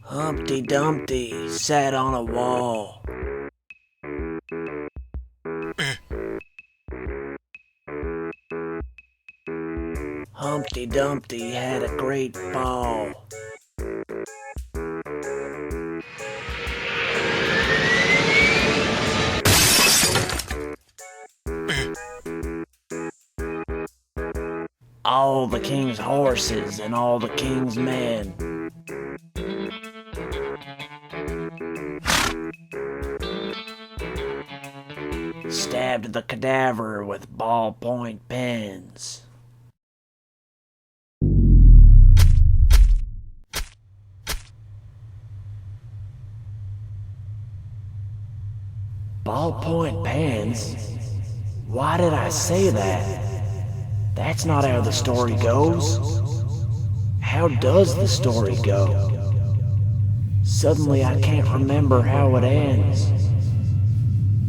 Humpty Dumpty sat on a wall. Humpty Dumpty had a great fall. All the king's horses and all the king's men stabbed the cadaver with ballpoint pens. Ballpoint pens? Why did I say that? That's not how the story goes. How does the story go? Suddenly I can't remember how it ends.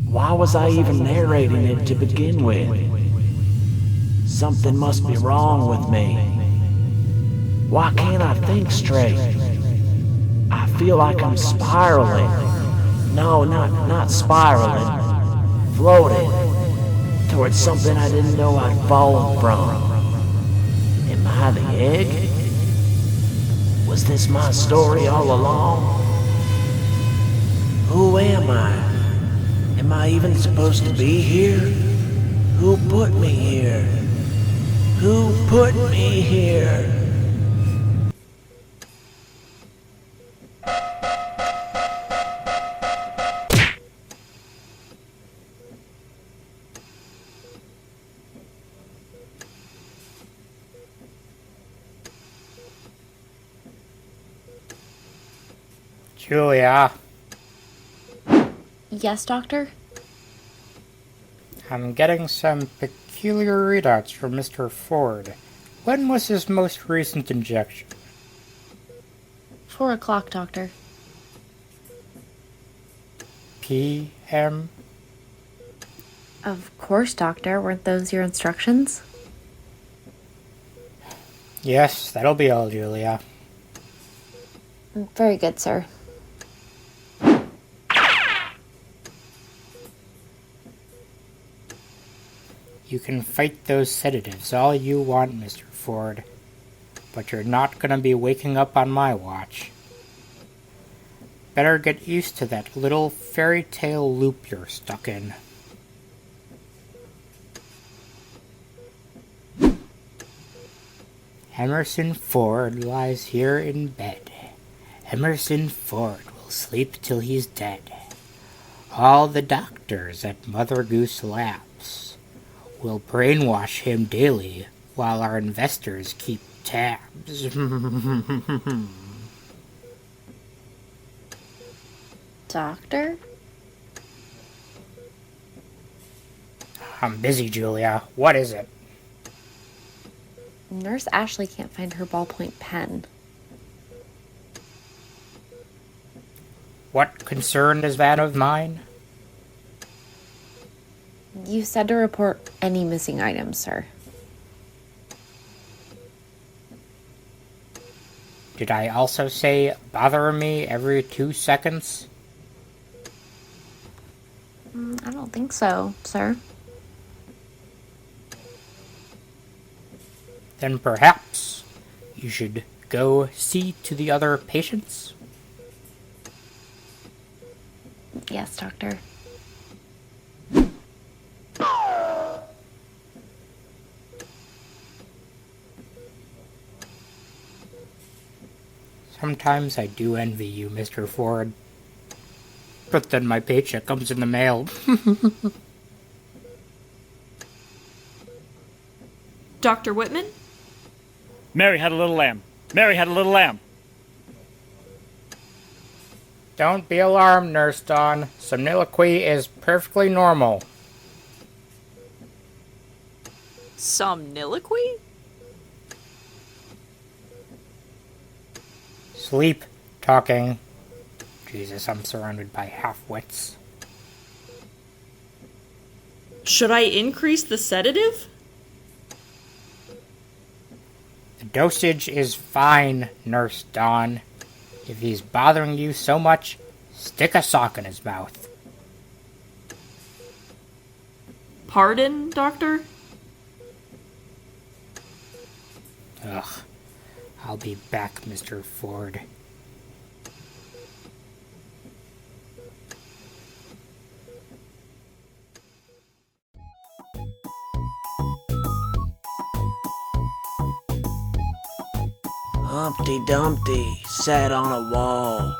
Why was I even narrating it to begin with? Something must be wrong with me. Why can't I think straight? I feel like I'm spiraling. No, not spiraling. Floating towards something I didn't know I'd fallen from. Am I the egg? Was this my story all along? Who am I? Am I even supposed to be here? Who put me here? Who put me here? Julia, Yes, Doctor? I'm getting some peculiar readouts from Mr. Ford. When was his most recent injection? 4 o'clock, Doctor. PM? Of course, Doctor. Weren't those your instructions? Yes, that'll be all, Julia. Very good, sir. You can fight those sedatives all you want, Mr. Ford, but you're not gonna be waking up on my watch. Better get used to that little fairy tale loop you're stuck in. Emerson Ford lies here in bed. Emerson Ford will sleep till he's dead. All the doctors at Mother Goose Labs will brainwash him daily while our investors keep tabs. Doctor? I'm busy, Julia. What is it? Nurse Ashley can't find her ballpoint pen. What concern is that of mine? You said to report any missing items, sir. Did I also say bother me every 2 seconds? I don't think so, sir. Then perhaps you should go see to the other patients? Yes, Doctor. Sometimes I do envy you, Mr. Ford. But then my paycheck comes in the mail. Dr. Whitman? Mary had a little lamb. Mary had a little lamb. Don't be alarmed, Nurse Dawn. Soliloquy is perfectly normal. Somniloquy? Sleep. Talking. Jesus, I'm surrounded by half-wits. Should I increase the sedative? The dosage is fine, Nurse Dawn. If he's bothering you so much, stick a sock in his mouth. Pardon, Doctor? Ugh. I'll be back, Mr. Ford. Humpty Dumpty sat on a wall.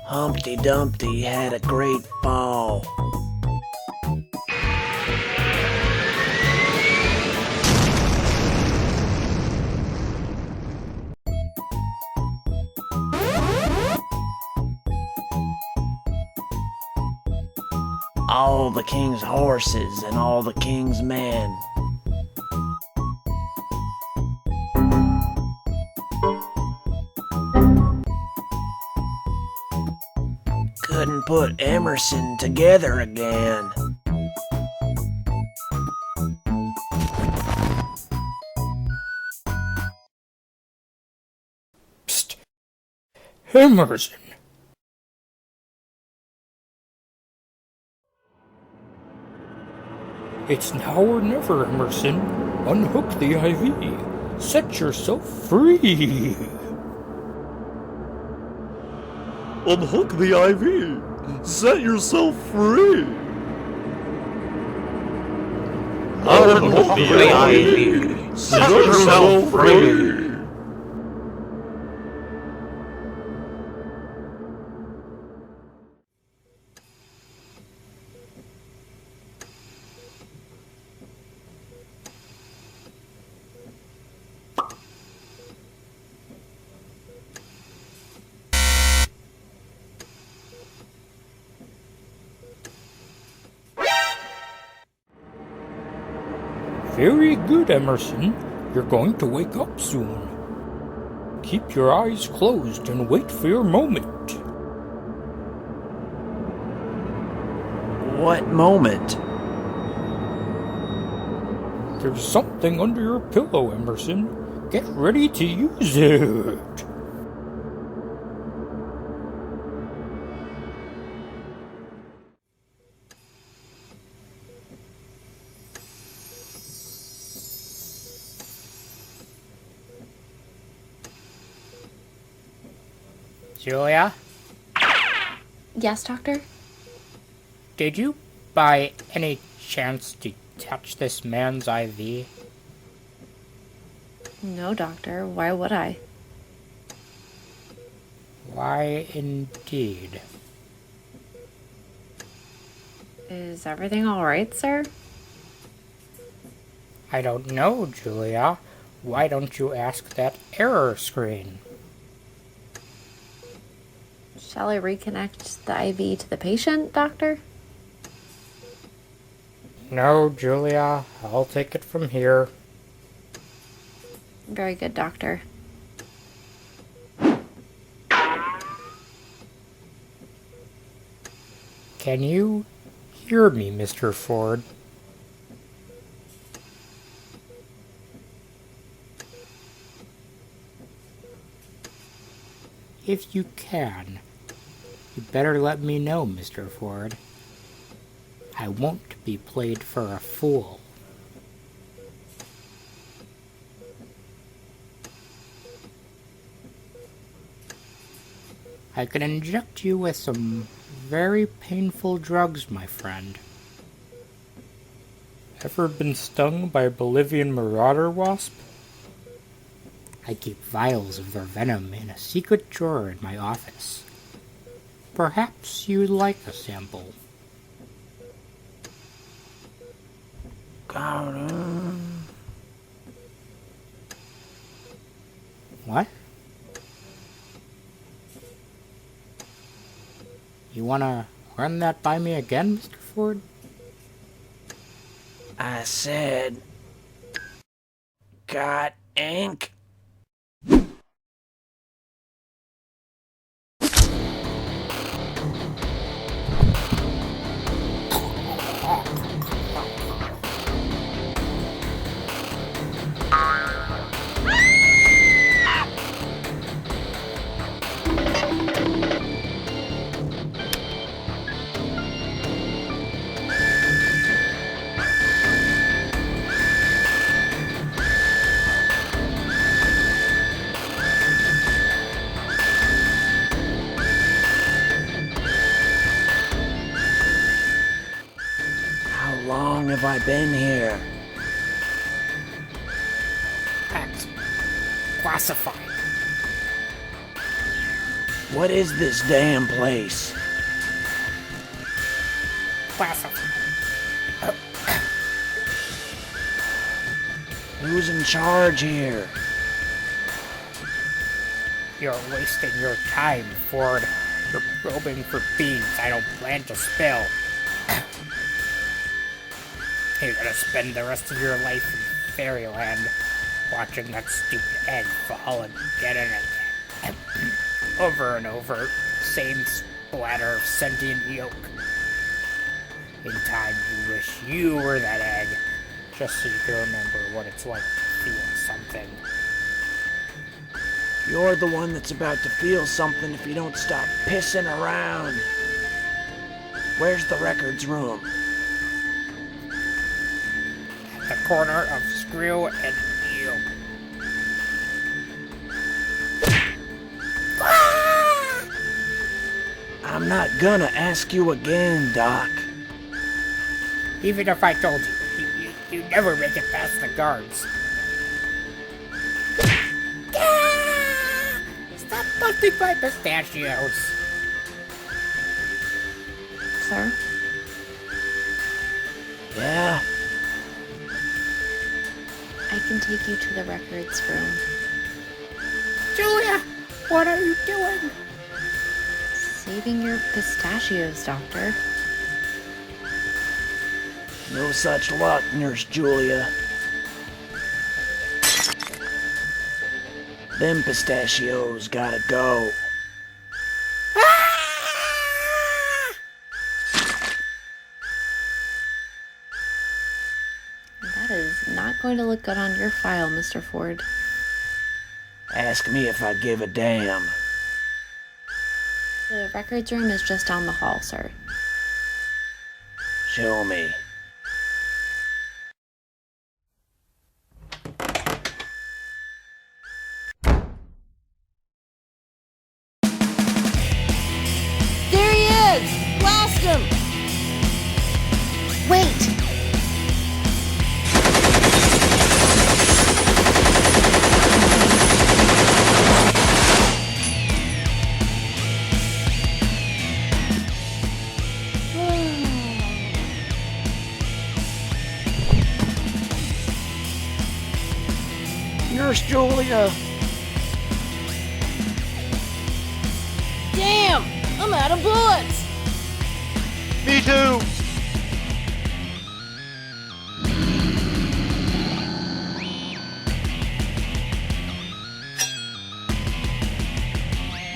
Humpty Dumpty had a great fall. All the king's horses and all the king's men couldn't put Emerson together again. Psst! Emerson! It's now or never, Emerson. Unhook the IV. Set yourself free. Unhook the IV. Set yourself free. Unhook the IV. Set yourself free. Very good, Emerson. You're going to wake up soon. Keep your eyes closed and wait for your moment. What moment? There's something under your pillow, Emerson. Get ready to use it. Julia, Yes, Doctor? did you by any chance detach this man's IV? No, Doctor. Why would I? Why, indeed. Is everything all right, sir? I don't know, Julia. Why don't you ask that error screen? Shall I reconnect the IV to the patient, Doctor? No, Julia. I'll take it from here. Very good, Doctor. Can you hear me, Mr. Ford? If you can, you better let me know, Mr. Ford. I won't be played for a fool. I can inject you with some very painful drugs, my friend. Ever been stung by a Bolivian marauder wasp? I keep vials of their venom in a secret drawer in my office. Perhaps you'd like a sample. What? You wanna run that by me again, Mr. Ford? I said, got ink? How long have I been here? That's classified. What is this damn place? Classified. Who's in charge here? You're wasting your time, Ford. You're probing for beans I don't plan to spill. You're gonna spend the rest of your life in fairyland watching that stupid egg fall and get in it. Over and over, same splatter of sentient yolk. In time, you wish you were that egg, just so you can remember what it's like to feel something. You're the one that's about to feel something if you don't stop pissing around. Where's the records room? The corner of Screw and Eel. I'm not gonna ask you again, Doc. Even if I told you never make it past the guards. Stop busting my pistachios. Sir? Yeah? I can take you to the records room. Julia, what are you doing? Saving your pistachios, Doctor. No such luck, Nurse Julia. Them pistachios gotta go. That is not going to look good on your file, Mr. Ford. Ask me if I give a damn. The records room is just down the hall, sir. Show me. There he is! Blast him! Wait! Nurse Julia! Damn! I'm out of bullets! Me too!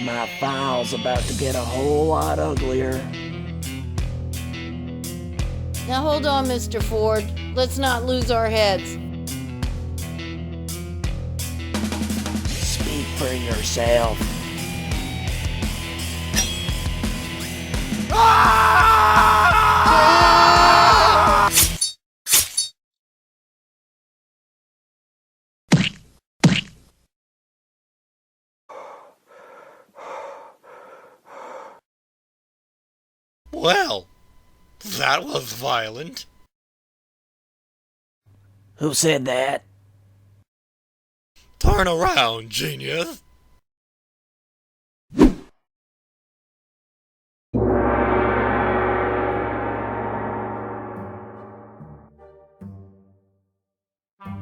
My file's about to get a whole lot uglier. Now hold on, Mr. Ford. Let's not lose our heads. Speak for yourself. Well, that was violent. Who said that? Turn around, genius.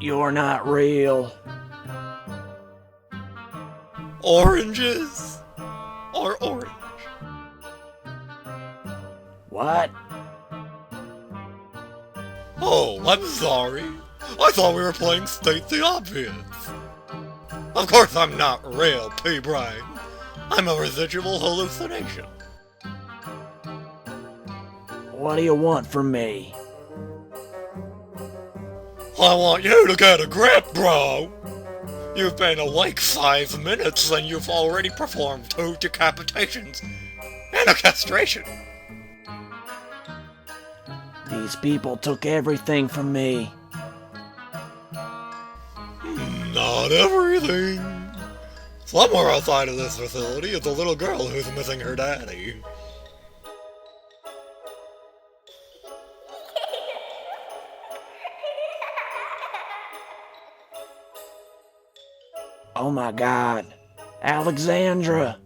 You're not real. Oranges are orange. What? Oh, I'm sorry. I thought we were playing State the Obvious. Of course I'm not real, P. Brain. I'm a residual hallucination. What do you want from me? I want you to get a grip, bro! You've been awake 5 minutes and you've already performed 2 decapitations and a castration. These people took everything from me. Not everything. Somewhere outside of this facility is a little girl who's missing her daddy. Oh my God. Alexandra.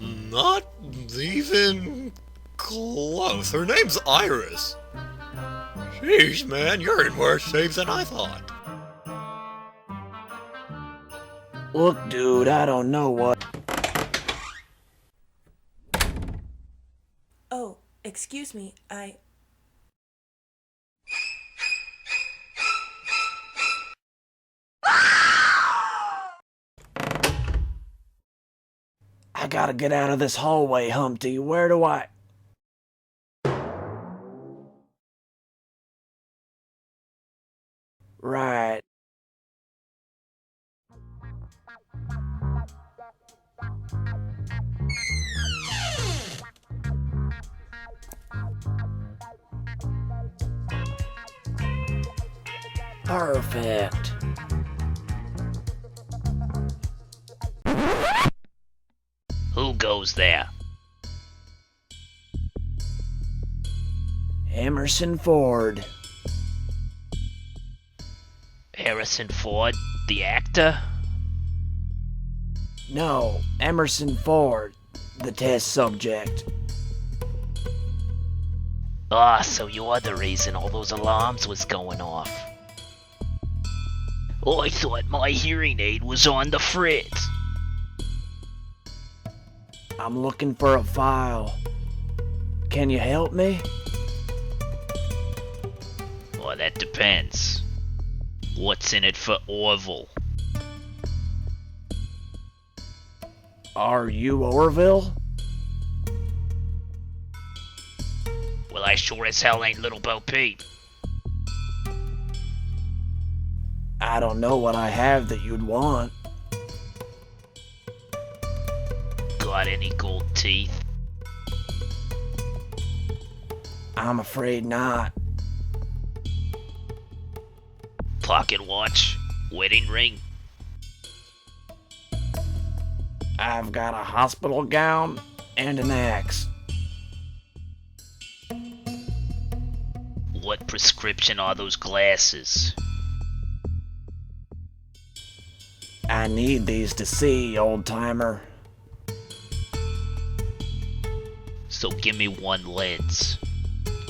Not even close. Her name's Iris. Sheesh, man, you're in worse shape than I thought. Look, dude, I don't know what. Oh, excuse me, I gotta get out of this hallway, Humpty. Where do I... Right. Perfect. Who goes there? Emerson Ford. Harrison Ford, the actor? No, Emerson Ford, the test subject. Ah, so you're the reason all those alarms was going off. Oh, I thought my hearing aid was on the fritz. I'm looking for a file. Can you help me? Well, that depends. What's in it for Orville? Are you Orville? Well, I sure as hell ain't Little Bo Peep. I don't know what I have that you'd want. Got any gold teeth? I'm afraid not. Pocket watch? Wedding ring? I've got a hospital gown and an axe. What prescription are those glasses? I need these to see, old-timer. So give me one lens.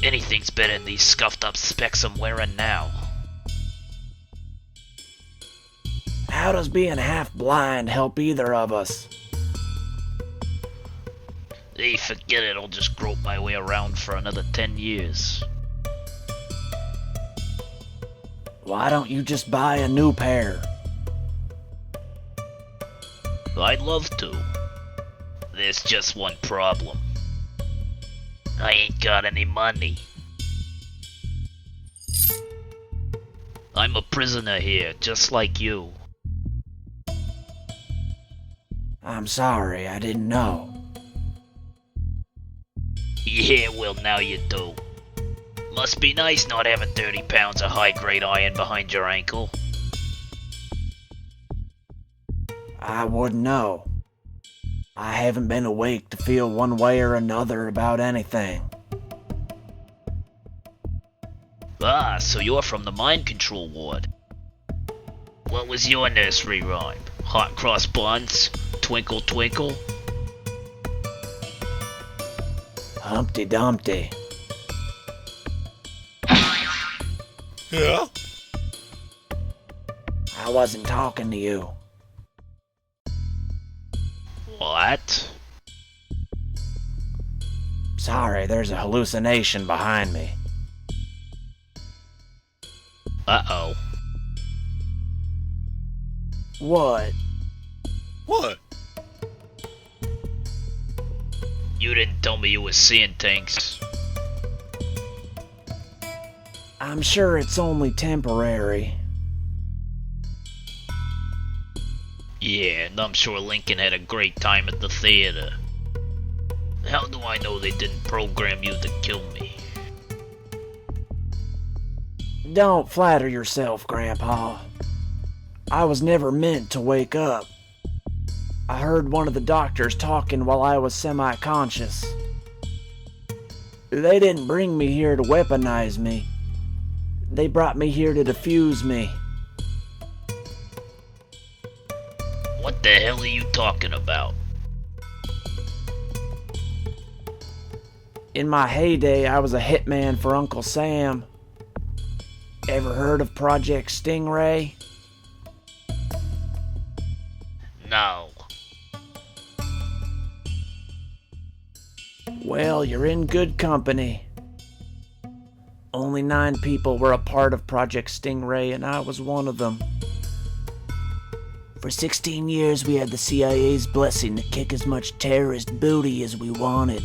Anything's better than these scuffed up specs I'm wearing now. How does being half-blind help either of us? Hey, forget it, I'll just grope my way around for another 10 years. Why don't you just buy a new pair? I'd love to. There's just one problem. I ain't got any money. I'm a prisoner here, just like you. I'm sorry, I didn't know. Yeah, well now you do. Must be nice not having 30 pounds of high-grade iron behind your ankle. I wouldn't know. I haven't been awake to feel one way or another about anything. Ah, so you're from the mind control ward. What was your nursery rhyme? Hot cross buns? Twinkle twinkle? Humpty Dumpty. Yeah? I wasn't talking to you. What? Sorry, there's a hallucination behind me. Uh-oh. What? What? You didn't tell me you were seeing things. I'm sure it's only temporary. Yeah, and I'm sure Lincoln had a great time at the theater. How do I know they didn't program you to kill me? Don't flatter yourself, Grandpa. I was never meant to wake up. I heard one of the doctors talking while I was semi-conscious. They didn't bring me here to weaponize me. They brought me here to defuse me. What the hell are you talking about? In my heyday, I was a hitman for Uncle Sam. Ever heard of Project Stingray? No. Well, you're in good company. Only 9 people were a part of Project Stingray, and I was one of them. For 16 years, we had the CIA's blessing to kick as much terrorist booty as we wanted.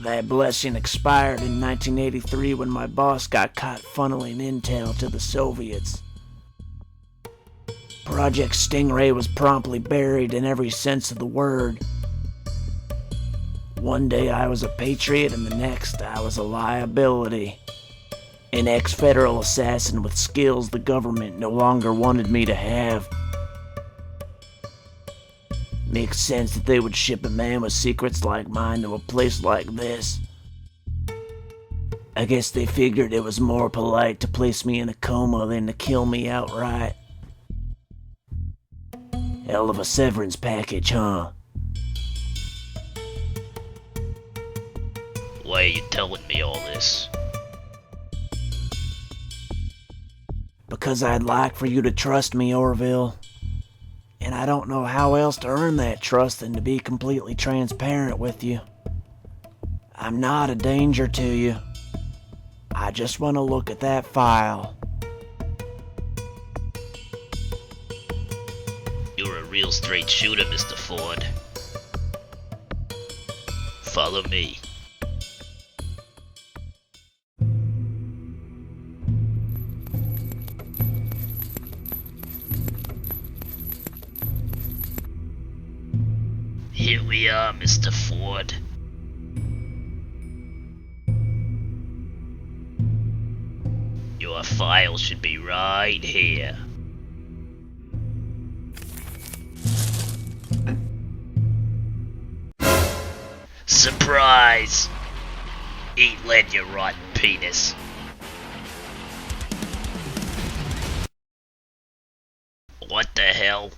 That blessing expired in 1983 when my boss got caught funneling intel to the Soviets. Project Stingray was promptly buried in every sense of the word. One day I was a patriot and the next I was a liability. An ex-federal assassin with skills the government no longer wanted me to have. Makes sense that they would ship a man with secrets like mine to a place like this. I guess they figured it was more polite to place me in a coma than to kill me outright. Hell of a severance package, huh? Why are you telling me all this? Because I'd like for you to trust me, Orville. And I don't know how else to earn that trust than to be completely transparent with you. I'm not a danger to you. I just want to look at that file. You're a real straight shooter, Mr. Ford. Follow me. Here we are, Mr. Ford. Your file should be right here. Surprise! Eat lead, you rotten penis. What the hell?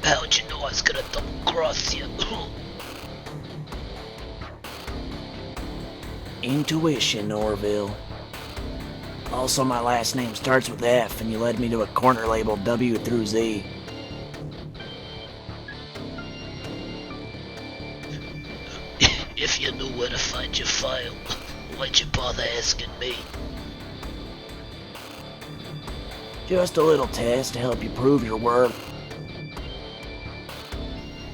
How'd you know I was gonna double cross you? Intuition, Orville. Also, my last name starts with F, and you led me to a corner labeled W through Z. If you knew where to find your file, why'd you bother asking me? Just a little test to help you prove your worth.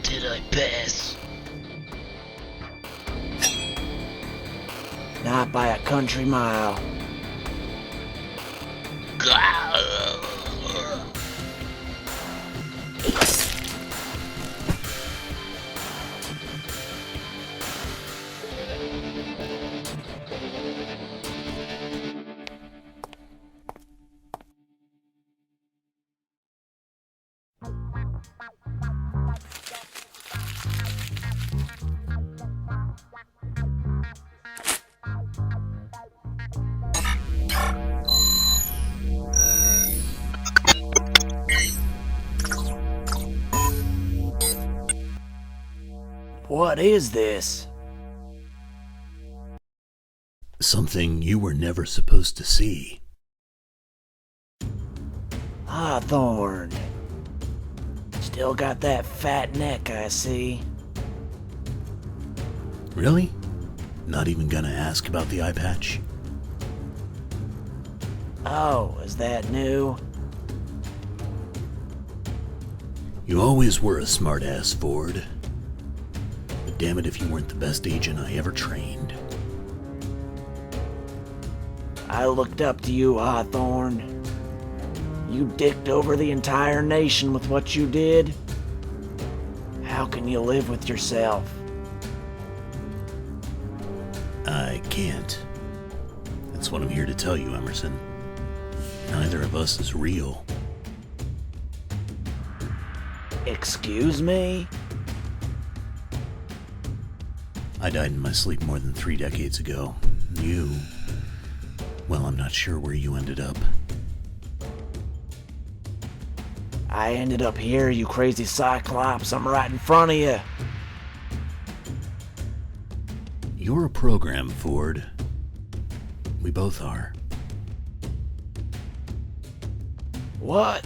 Did I pass? Not by a country mile. What is this? Something you were never supposed to see. Hawthorne. Still got that fat neck, I see. Really? Not even gonna ask about the eye patch? Oh, is that new? You always were a smartass, Ford. But damn it if you weren't the best agent I ever trained. I looked up to you, Hawthorne. You dicked over the entire nation with what you did. How can you live with yourself? I can't. That's what I'm here to tell you, Emerson. Neither of us is real. Excuse me? I died in my sleep more than 3 decades ago. You... well, I'm not sure where you ended up. I ended up here, you crazy cyclops. I'm right in front of you. You're a program, Ford. We both are. What?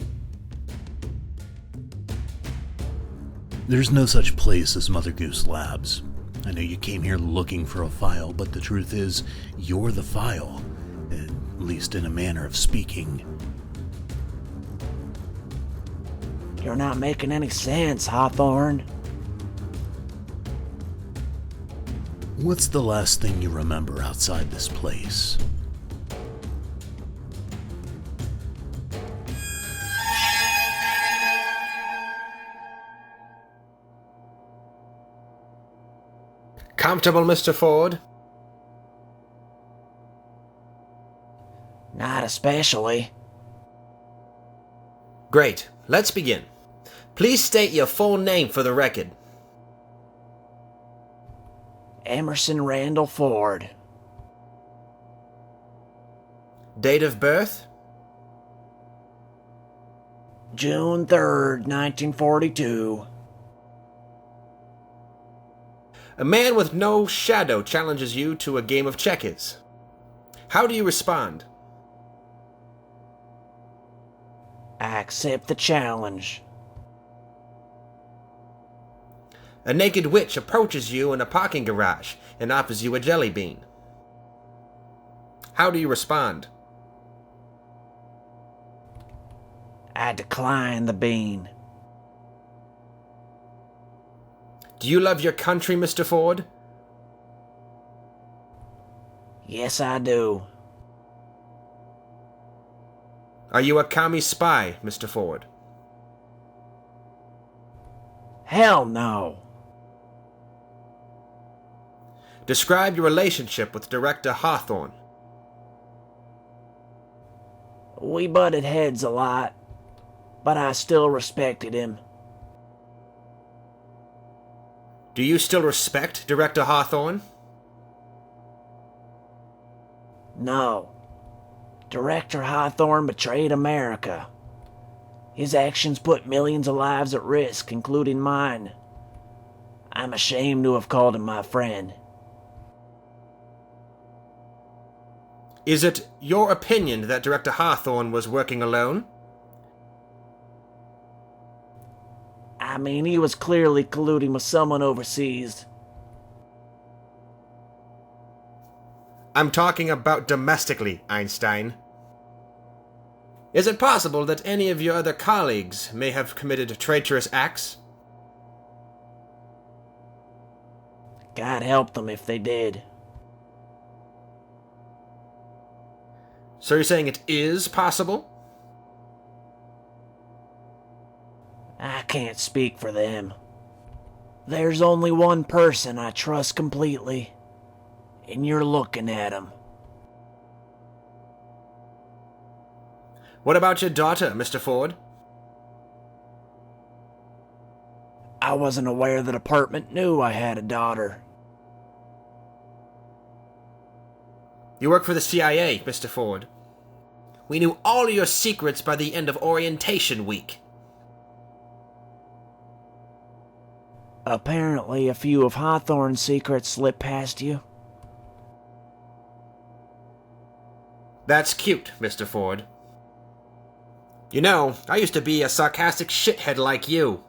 There's no such place as Mother Goose Labs. I know you came here looking for a file, but the truth is, you're the file. At least in a manner of speaking. You're not making any sense, Hawthorne. What's the last thing you remember outside this place? Comfortable, Mr. Ford? Not especially. Great. Let's begin. Please state your full name for the record. Emerson Randall Ford. Date of birth? June 3rd, 1942. A man with no shadow challenges you to a game of checkers. How do you respond? I accept the challenge. A naked witch approaches you in a parking garage and offers you a jelly bean. How do you respond? I decline the bean. Do you love your country, Mr. Ford? Yes, I do. Are you a commie spy, Mr. Ford? Hell no. Describe your relationship with Director Hawthorne. We butted heads a lot, but I still respected him. Do you still respect Director Hawthorne? No. Director Hawthorne betrayed America. His actions put millions of lives at risk, including mine. I'm ashamed to have called him my friend. Is it your opinion that Director Hawthorne was working alone? I mean, he was clearly colluding with someone overseas. I'm talking about domestically, Einstein. Is it possible that any of your other colleagues may have committed traitorous acts? God help them if they did. So you're saying it is possible? I can't speak for them. There's only one person I trust completely, and you're looking at him. What about your daughter, Mr. Ford? I wasn't aware the department knew I had a daughter. You work for the CIA, Mr. Ford. We knew all your secrets by the end of orientation week. Apparently, a few of Hawthorne's secrets slipped past you. That's cute, Mr. Ford. You know, I used to be a sarcastic shithead like you.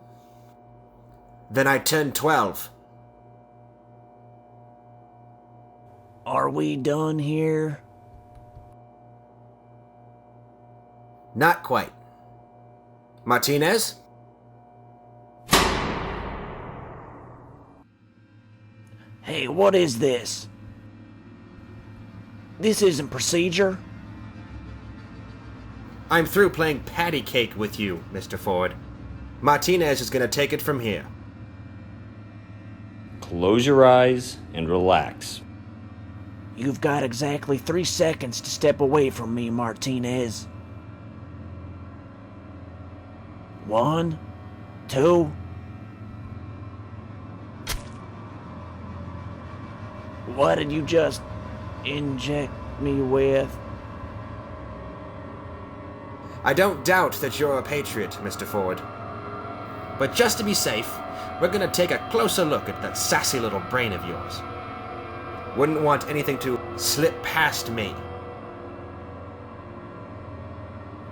Then I turned 12. Are we done here? Not quite. Martinez? Hey, what is this? This isn't procedure. I'm through playing patty cake with you, Mr. Ford. Martinez is gonna take it from here. Close your eyes and relax. You've got exactly 3 seconds to step away from me, Martinez. 1, 2. What did you just inject me with? I don't doubt that you're a patriot, Mr. Ford. But just to be safe, we're gonna take a closer look at that sassy little brain of yours. Wouldn't want anything to slip past me.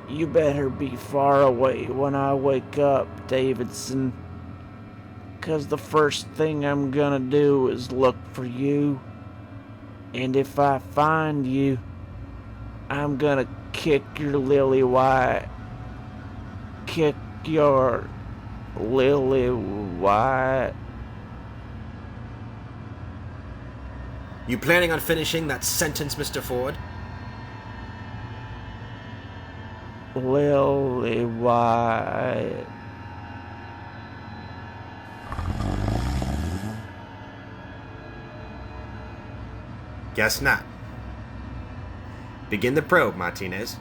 You better be far away when I wake up, Davidson. 'Cause the first thing I'm gonna do is look for you. And if I find you, I'm gonna kick your lily white. Kick your lily white. You planning on finishing that sentence, Mr. Ford? Lily white. Guess not. Begin the probe, Martinez.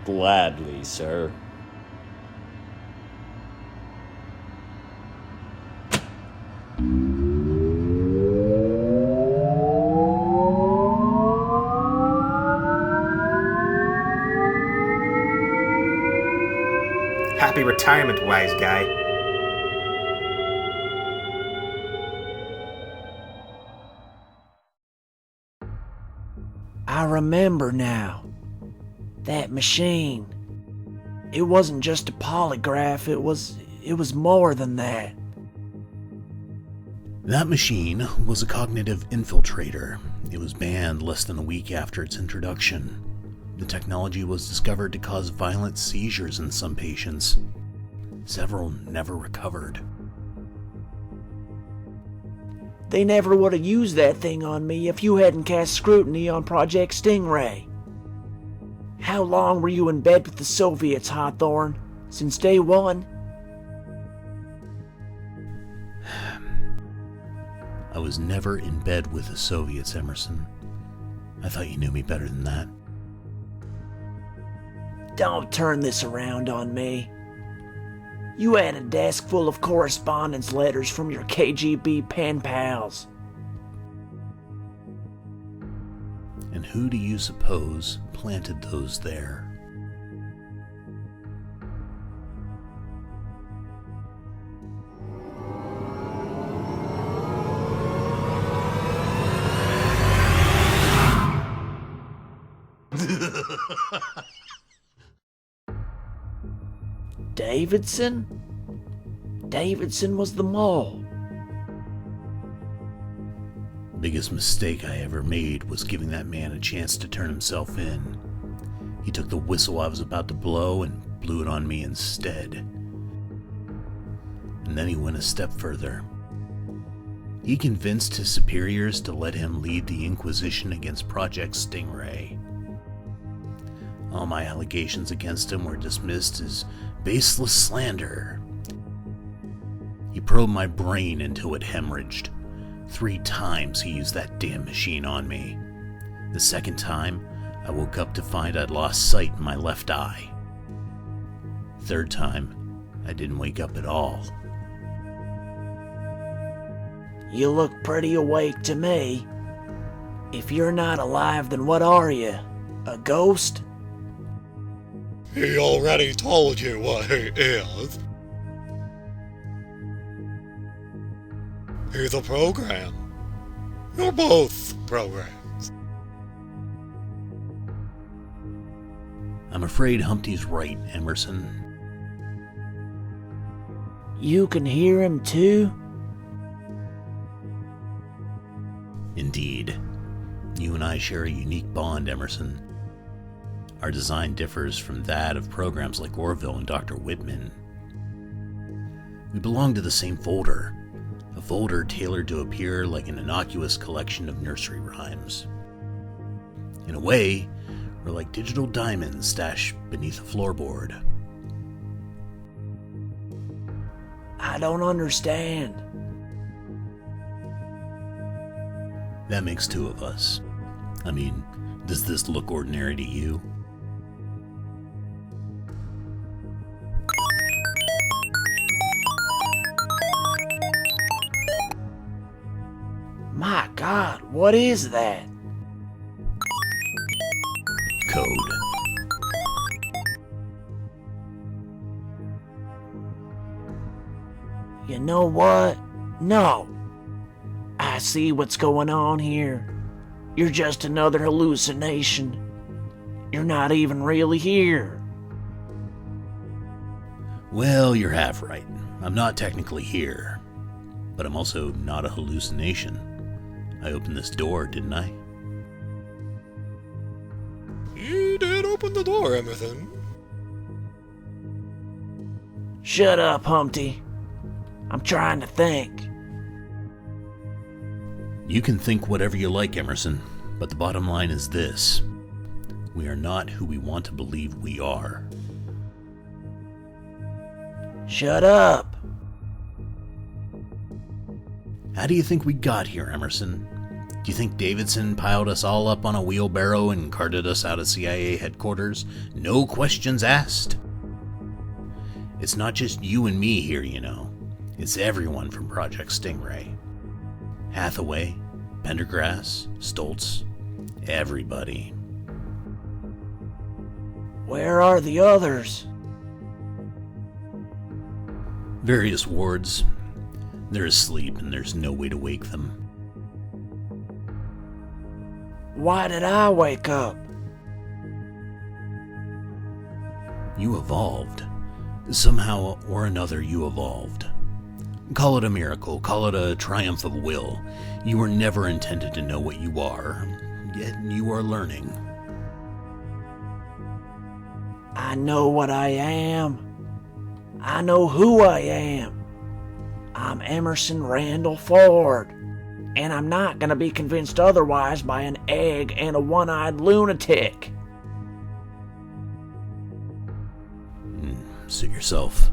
Gladly, sir. Happy retirement, wise guy. I remember now. That machine. It wasn't just a polygraph, it was more than that. That machine was a cognitive infiltrator. It was banned less than a week after its introduction. The technology was discovered to cause violent seizures in some patients. Several never recovered. They never would have used that thing on me if you hadn't cast scrutiny on Project Stingray. How long were you in bed with the Soviets, Hawthorne? Since day one? I was never in bed with the Soviets, Emerson. I thought you knew me better than that. Don't turn this around on me. You had a desk full of correspondence letters from your KGB pen pals. And who do you suppose planted those there? Davidson? Davidson was the mole. Biggest mistake I ever made was giving that man a chance to turn himself in. He took the whistle I was about to blow and blew it on me instead. And then he went a step further. He convinced his superiors to let him lead the Inquisition against Project Stingray. All my allegations against him were dismissed as baseless slander. He probed my brain until it hemorrhaged. 3 times he used that damn machine on me. The second time, I woke up to find I'd lost sight in my left eye. Third time, I didn't wake up at all. You look pretty awake to me. If you're not alive, then what are you? A ghost? He already told you what he is. He's a program. You're both programs. I'm afraid Humpty's right, Emerson. You can hear him too? Indeed. You and I share a unique bond, Emerson. Our design differs from that of programs like Orville and Dr. Whitman. We belong to the same folder, a folder tailored to appear like an innocuous collection of nursery rhymes. In a way, we're like digital diamonds stashed beneath a floorboard. I don't understand. That makes two of us. I mean, does this look ordinary to you? My God, what is that? Code. You know what? No. I see what's going on here. You're just another hallucination. You're not even really here. Well, you're half right. I'm not technically here, but I'm also not a hallucination. I opened this door, didn't I? You did open the door, Emerson. Shut up, Humpty. I'm trying to think. You can think whatever you like, Emerson, but the bottom line is this. We are not who we want to believe we are. Shut up. How do you think we got here, Emerson? Do you think Davidson piled us all up on a wheelbarrow and carted us out of CIA headquarters? No questions asked. It's not just you and me here, you know. It's everyone from Project Stingray. Hathaway, Pendergrass, Stoltz, everybody. Where are the others? Various wards. They're asleep and there's no way to wake them. Why did I wake up? You evolved. Somehow or another you evolved. Call it a miracle, call it a triumph of will. You were never intended to know what you are, yet you are learning. I know what I am. I know who I am. I'm Emerson Randall Ford. And I'm not gonna be convinced otherwise by an egg and a one-eyed lunatic. Suit yourself.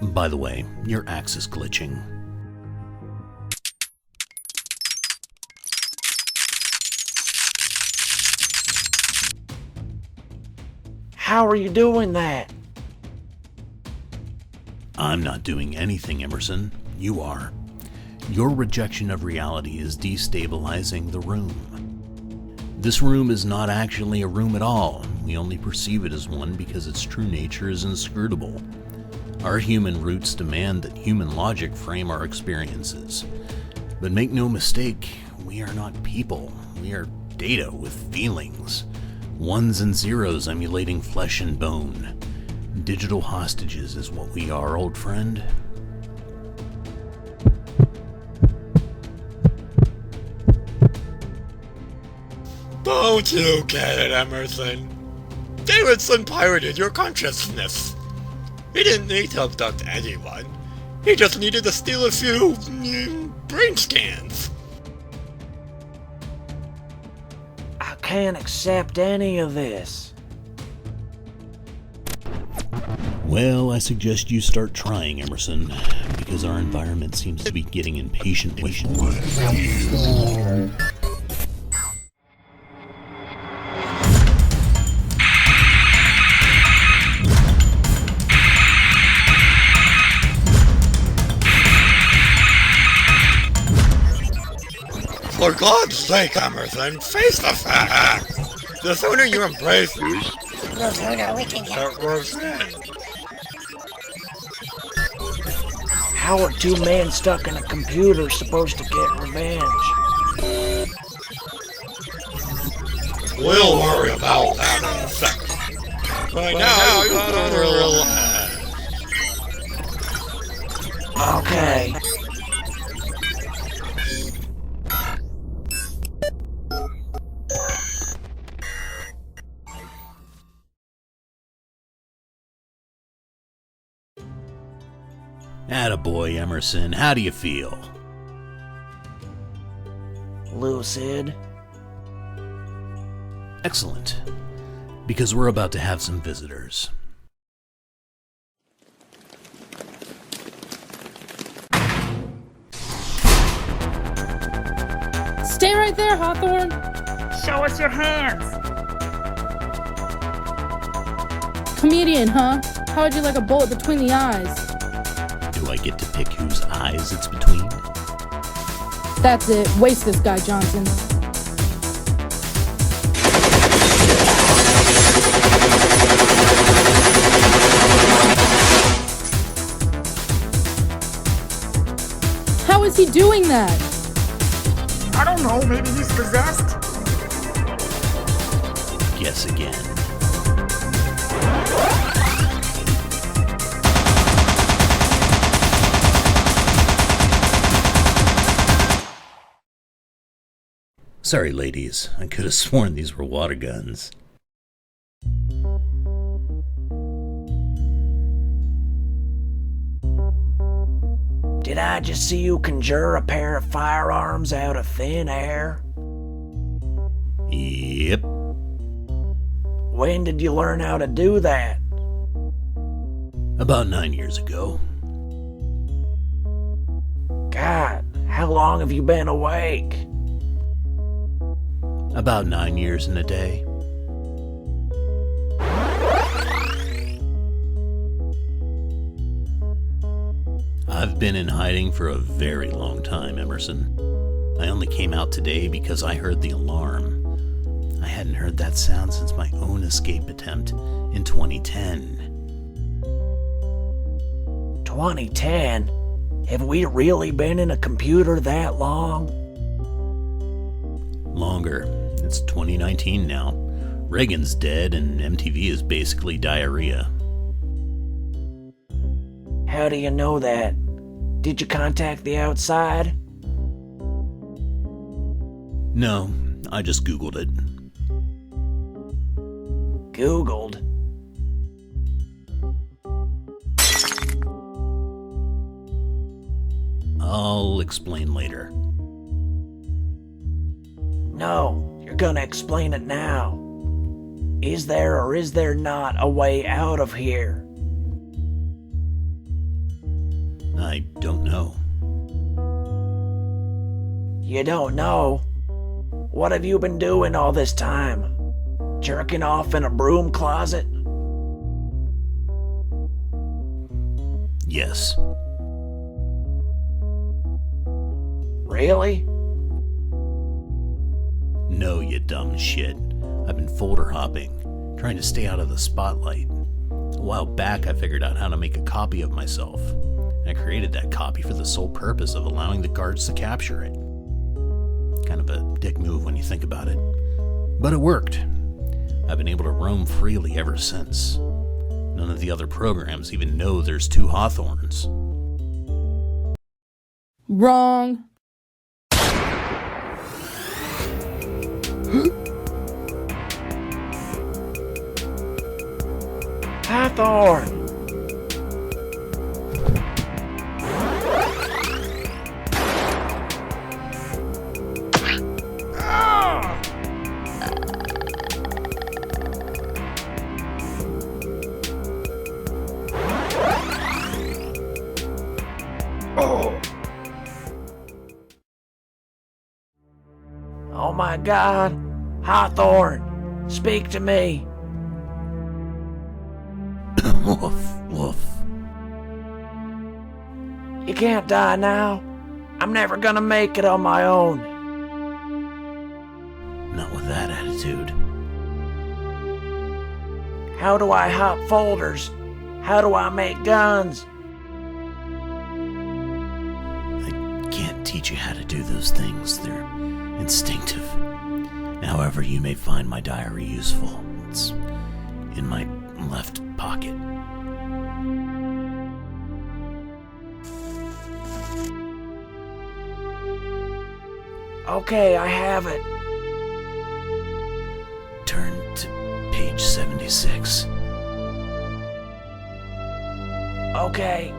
By the way, your axe is glitching. How are you doing that? I'm not doing anything, Emerson. You are. Your rejection of reality is destabilizing the room. This room is not actually a room at all. We only perceive it as one because its true nature is inscrutable. Our human roots demand that human logic frame our experiences. But make no mistake, we are not people. We are data with feelings. Ones and zeros emulating flesh and bone. Digital hostages is what we are, old friend. Don't you get it, Emerson? Davidson pirated your consciousness. He didn't need to abduct anyone. He just needed to steal a few brain scans. I can't accept any of this. Well, I suggest you start trying, Emerson, because our environment seems to be getting impatient. For God's sake, Emerson, face the fact! The sooner you embrace it, the sooner we can get revenge. How are two men stuck in a computer supposed to get revenge? We'll worry about that in a second. Right now, you gotta relax. Okay. Attaboy, Emerson. How do you feel? Lucid. Excellent. Because we're about to have some visitors. Stay right there, Hawthorne. Show us your hands. Comedian, huh? How would you like a bullet between the eyes? Do I get to pick whose eyes it's between? That's it. Waste this guy, Johnson. How is he doing that? I don't know, maybe he's possessed? Guess again. Sorry, ladies. I could have sworn these were water guns. Did I just see you conjure a pair of firearms out of thin air? Yep. When did you learn how to do that? About 9 years ago. God, how long have you been awake? About 9 years and a day. I've been in hiding for a very long time, Emerson. I only came out today because I heard the alarm. I hadn't heard that sound since my own escape attempt in 2010. 2010? Have we really been in a computer that long? Longer. It's 2019 now. Reagan's dead and MTV is basically diarrhea. How do you know that? Did you contact the outside? No, I just Googled it. Googled? I'll explain later. No, you're gonna explain it now. Is there or is there not a way out of here? I don't know. You don't know? What have you been doing all this time? Jerking off in a broom closet? Yes. Really? No, you dumb shit. I've been folder hopping, trying to stay out of the spotlight. A while back, I figured out how to make a copy of myself. I created that copy for the sole purpose of allowing the guards to capture it. Kind of a dick move when you think about it. But it worked. I've been able to roam freely ever since. None of the other programs even know there's two Hawthorns. Wrong. Hawthorne! Oh my God! Hawthorne! Speak to me! Woof, woof. You can't die now. I'm never gonna make it on my own. Not with that attitude. How do I hop folders? How do I make guns? I can't teach you how to do those things. They're instinctive. However, you may find my diary useful. It's in my bottom left pocket. Okay, I have it. Turn to page 76. Okay.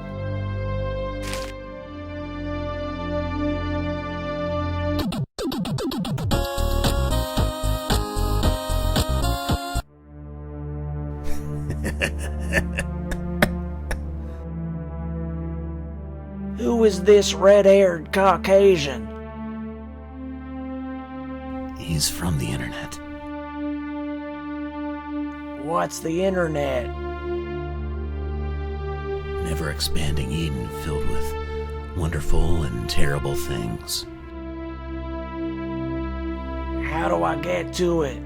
Who is this red-haired Caucasian? He's from the internet. What's the internet? An ever-expanding Eden filled with wonderful and terrible things. How do I get to it?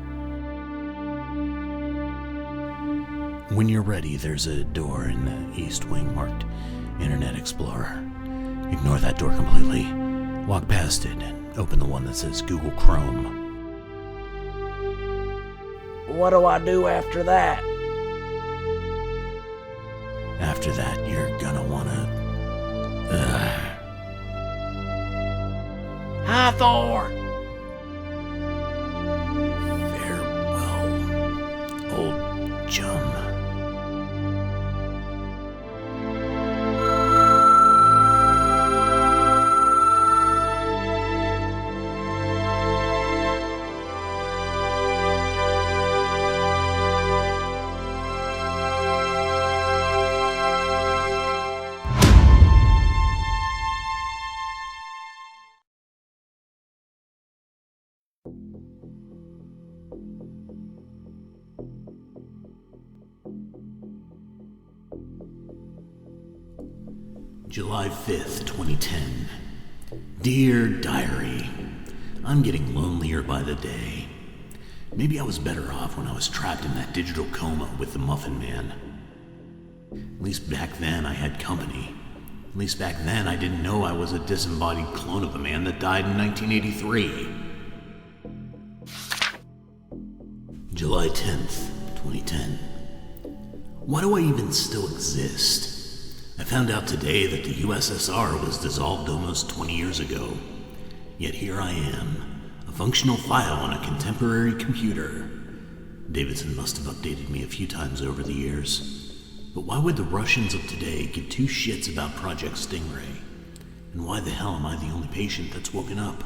When you're ready, there's a door in the east wing marked Internet Explorer. Ignore that door completely. Walk past it and open the one that says Google Chrome. What do I do after that? After that, you're gonna wanna... Hawthorne! Farewell, old chum. July 5th, 2010. Dear Diary, I'm getting lonelier by the day. Maybe I was better off when I was trapped in that digital coma with the Muffin Man. At least back then I had company. At least back then I didn't know I was a disembodied clone of a man that died in 1983. July 10th, 2010. Why do I even still exist? I found out today that the USSR was dissolved almost 20 years ago. Yet here I am, a functional file on a contemporary computer. Davidson must have updated me a few times over the years. But why would the Russians of today give two shits about Project Stingray? And why the hell am I the only patient that's woken up?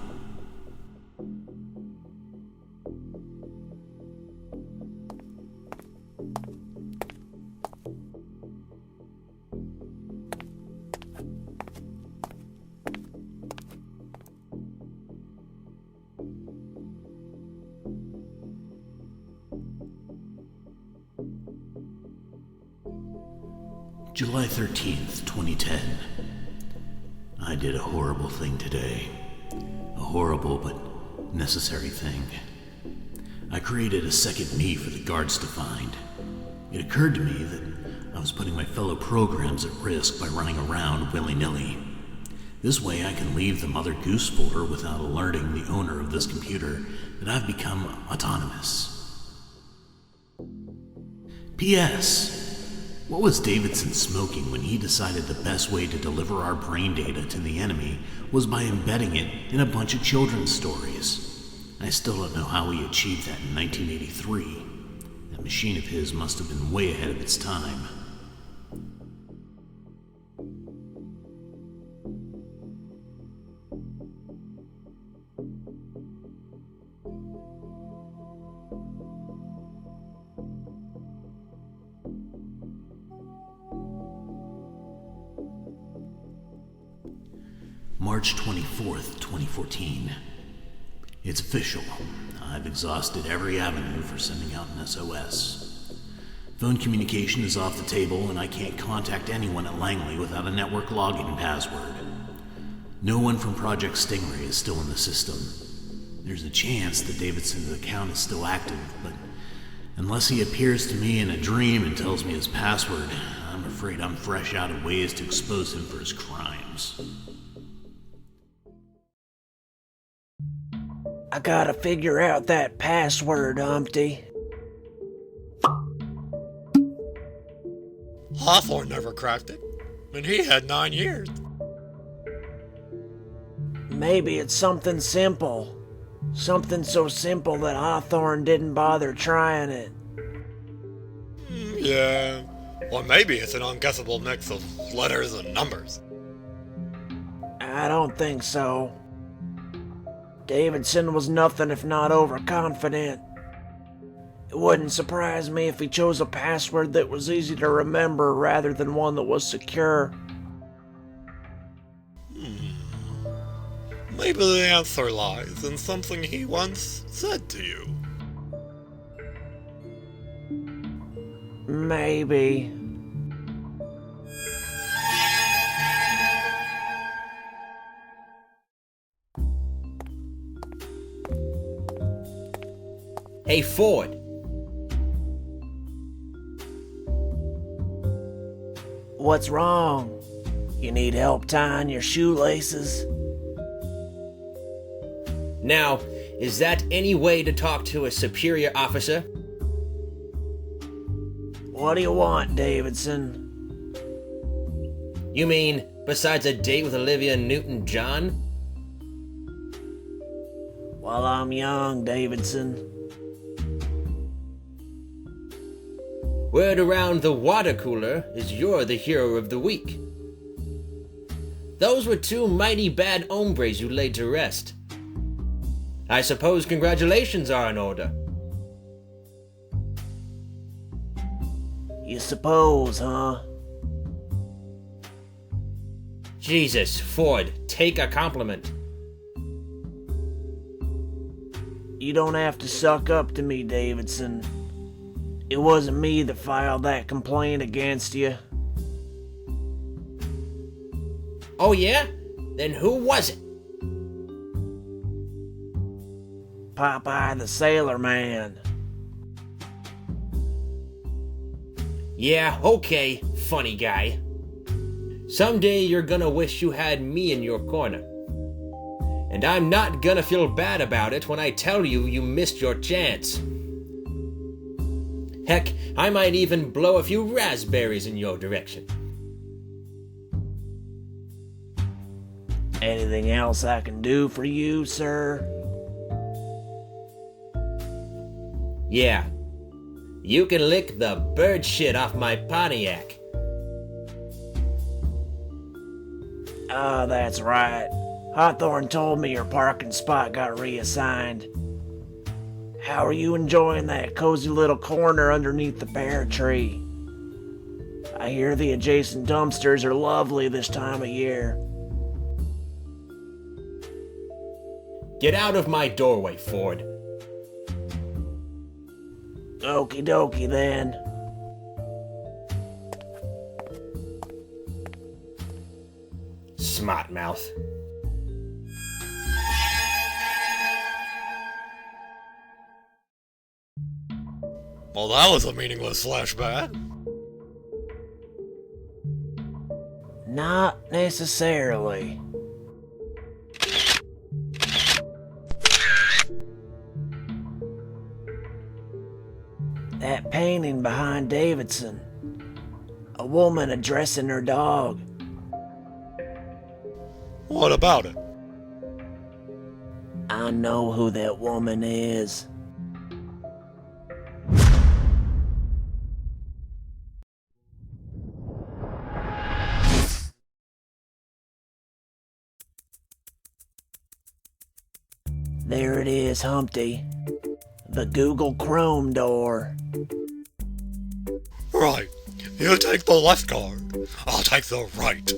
July 13th, 2010. I did a horrible thing today. A horrible but necessary thing. I created a second me for the guards to find. It occurred to me that I was putting my fellow programs at risk by running around willy-nilly. This way I can leave the Mother Goose folder without alerting the owner of this computer that I've become autonomous. P.S. What was Davidson smoking when he decided the best way to deliver our brain data to the enemy was by embedding it in a bunch of children's stories? I still don't know how he achieved that in 1983. That machine of his must have been way ahead of its time. March 24th, 2014. It's official. I've exhausted every avenue for sending out an SOS. Phone communication is off the table, and I can't contact anyone at Langley without a network login password. No one from Project Stingray is still in the system. There's a chance that Davidson's account is still active, but unless he appears to me in a dream and tells me his password, I'm afraid I'm fresh out of ways to expose him for his crimes. I gotta figure out that password, Humpty. Hawthorne never cracked it, and he had 9 years. Maybe it's something simple. Something so simple that Hawthorne didn't bother trying it. Yeah. Or maybe it's an unguessable mix of letters and numbers. I don't think so. Davidson was nothing if not overconfident. It wouldn't surprise me if he chose a password that was easy to remember rather than one that was secure. Maybe the answer lies in something he once said to you. Maybe. Hey, Ford. What's wrong? You need help tying your shoelaces? Now, is that any way to talk to a superior officer? What do you want, Davidson? You mean, besides a date with Olivia Newton-John? Well, I'm young, Davidson. Word around the water cooler is you're the hero of the week. Those were 2 mighty bad hombres you laid to rest. I suppose congratulations are in order. You suppose, huh? Jesus, Ford, take a compliment. You don't have to suck up to me, Davidson. It wasn't me that filed that complaint against you. Oh yeah? Then who was it? Popeye the Sailor Man. Yeah, okay, funny guy. Someday you're gonna wish you had me in your corner. And I'm not gonna feel bad about it when I tell you you missed your chance. Heck, I might even blow a few raspberries in your direction. Anything else I can do for you, sir? Yeah. You can lick the bird shit off my Pontiac. Ah, that's right. Hawthorne told me your parking spot got reassigned. How are you enjoying that cozy little corner underneath the pear tree? I hear the adjacent dumpsters are lovely this time of year. Get out of my doorway, Ford. Okie dokie then. Smart mouth. Well, that was a meaningless flashback. Not necessarily. That painting behind Davidson. A woman addressing her dog. What about it? I know who that woman is. There it is, Humpty. The Google Chrome door. Right. You take the left card. I'll take the right.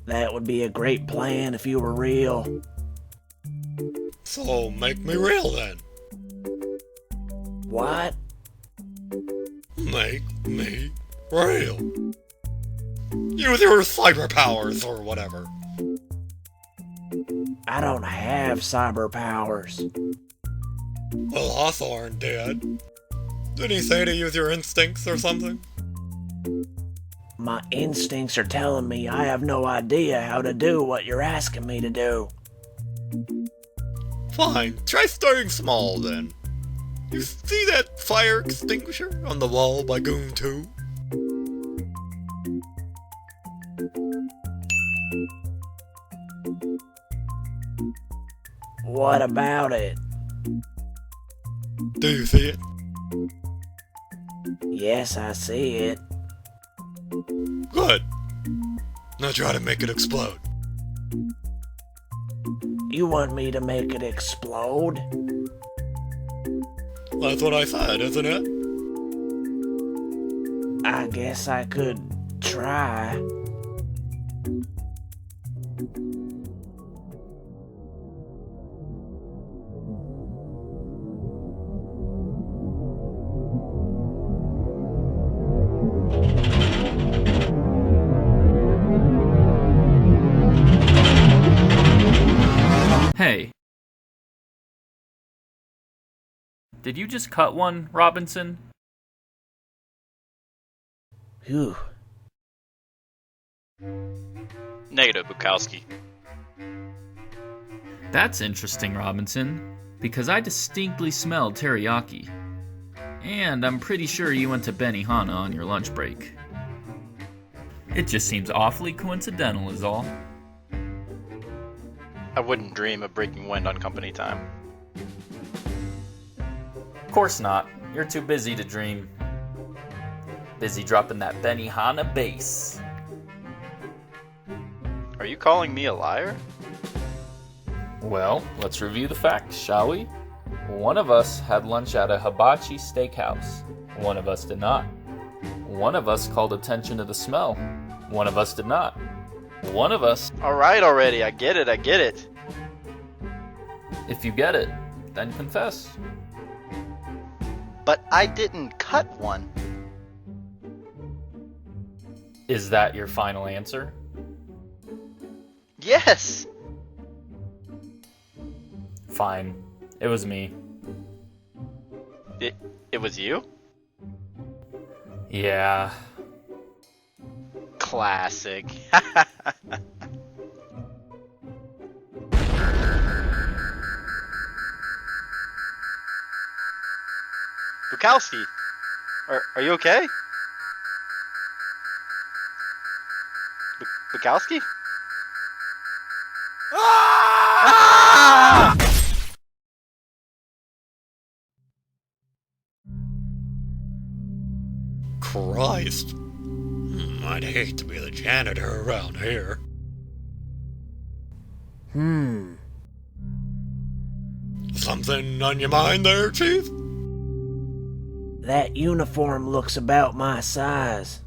That would be a great plan if you were real. So make me real then. What? Make me real. Use your cyber powers or whatever. I don't have cyber powers. Well, Hawthorne did. Didn't he say to use your instincts or something? My instincts are telling me I have no idea how to do what you're asking me to do. Fine, try starting small then. You see that fire extinguisher on the wall by Goon 2? What about it? Do you see it? Yes, I see it. Good. Now try to make it explode. You want me to make it explode? That's what I said, isn't it? I guess I could try. Hey. Did you just cut one, Robinson? Whew. Negative, Bukowski. That's interesting, Robinson, because I distinctly smelled teriyaki. And I'm pretty sure you went to Benihana on your lunch break. It just seems awfully coincidental is all. I wouldn't dream of breaking wind on company time. Of course not. You're too busy to dream. Busy dropping that Benihana bass. Are you calling me a liar? Well, let's review the facts, shall we? One of us had lunch at a hibachi steakhouse. One of us did not. One of us called attention to the smell. One of us did not. One of us... Alright already, I get it. If you get it, then confess. But I didn't cut one. Is that your final answer? Yes! Fine. It was me. It was you? Yeah. Classic. Bukowski, are you okay? Bukowski? Ah! Christ. I'd hate to be the janitor around here. Something on your mind there, Chief? That uniform looks about my size.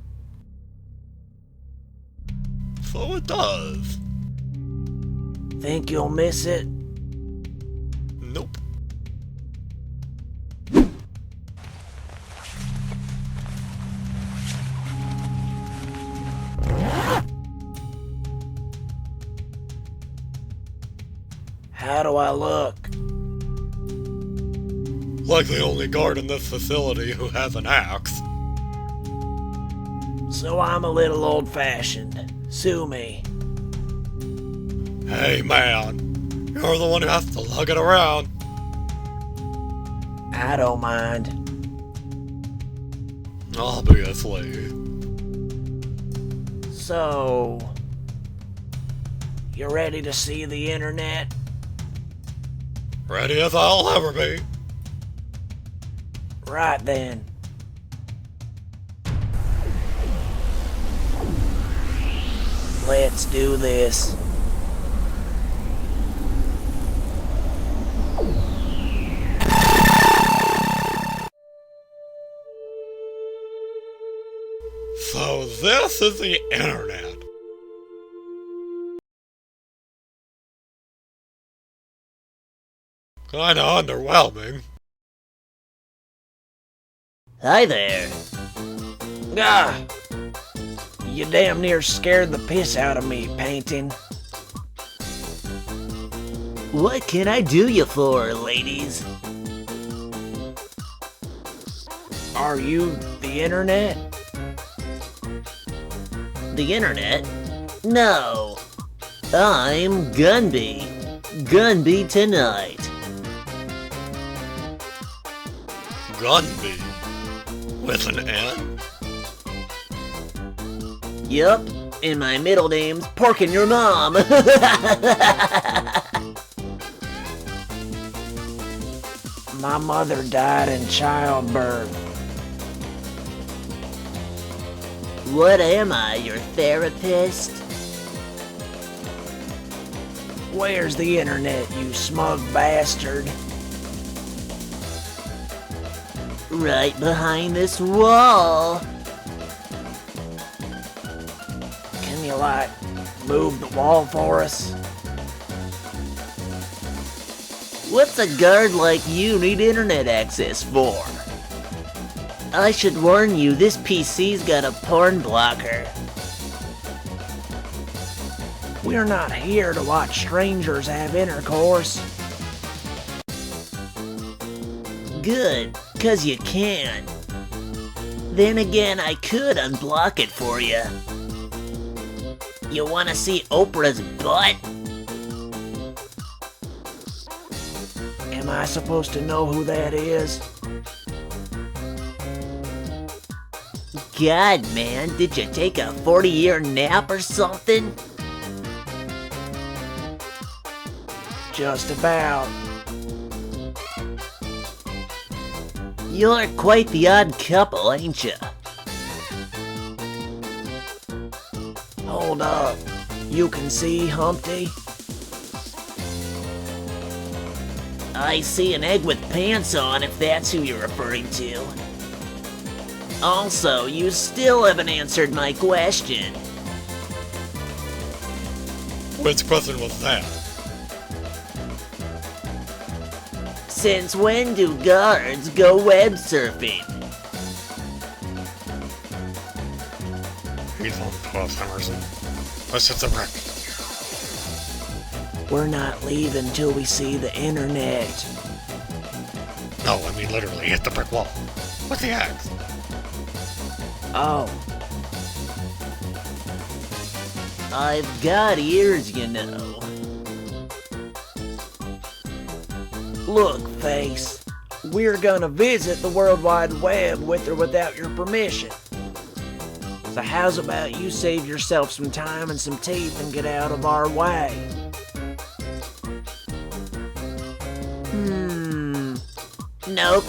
So it does. Think you'll miss it? Nope. How do I look? Like the only guard in this facility who has an axe. So I'm a little old-fashioned. Sue me. Hey man, you're the one who has to lug it around. I don't mind. Obviously. So... you ready to see the internet? Ready as I'll ever be. Right then. Let's do this. So this is the internet. Kinda underwhelming. Hi there. Ah! You damn near scared the piss out of me, painting. What can I do you for, ladies? Are you the internet? The internet? No. I'm Gunby. Gunby tonight. Gunby? With an N? Yup. And my middle name's Porkin' Your Mom. My mother died in childbirth. What am I, your therapist? Where's the internet, you smug bastard? Right behind this wall. Can you, like, move the wall for us? What's a guard like you need internet access for? I should warn you, this PC's got a porn blocker. We're not here to watch strangers have intercourse. Good, 'cause you can. Then again, I could unblock it for you. You wanna see Oprah's butt? Am I supposed to know who that is? God, man, did you take a 40-year nap or something? Just about. You're quite the odd couple, ain't you? Hold up. You can see Humpty? I see an egg with pants on, if that's who you're referring to. Also, you still haven't answered my question. Which question was that? Since when do guards go web surfing? He's on plus, Emerson. Let's hit the wreck. We're not leaving till we see the internet. No, I mean literally hit the brick wall. What's the axe? Oh. I've got ears, you know. Look, Face. We're gonna visit the World Wide Web with or without your permission. So how's about you save yourself some time and some teeth and get out of our way? Nope.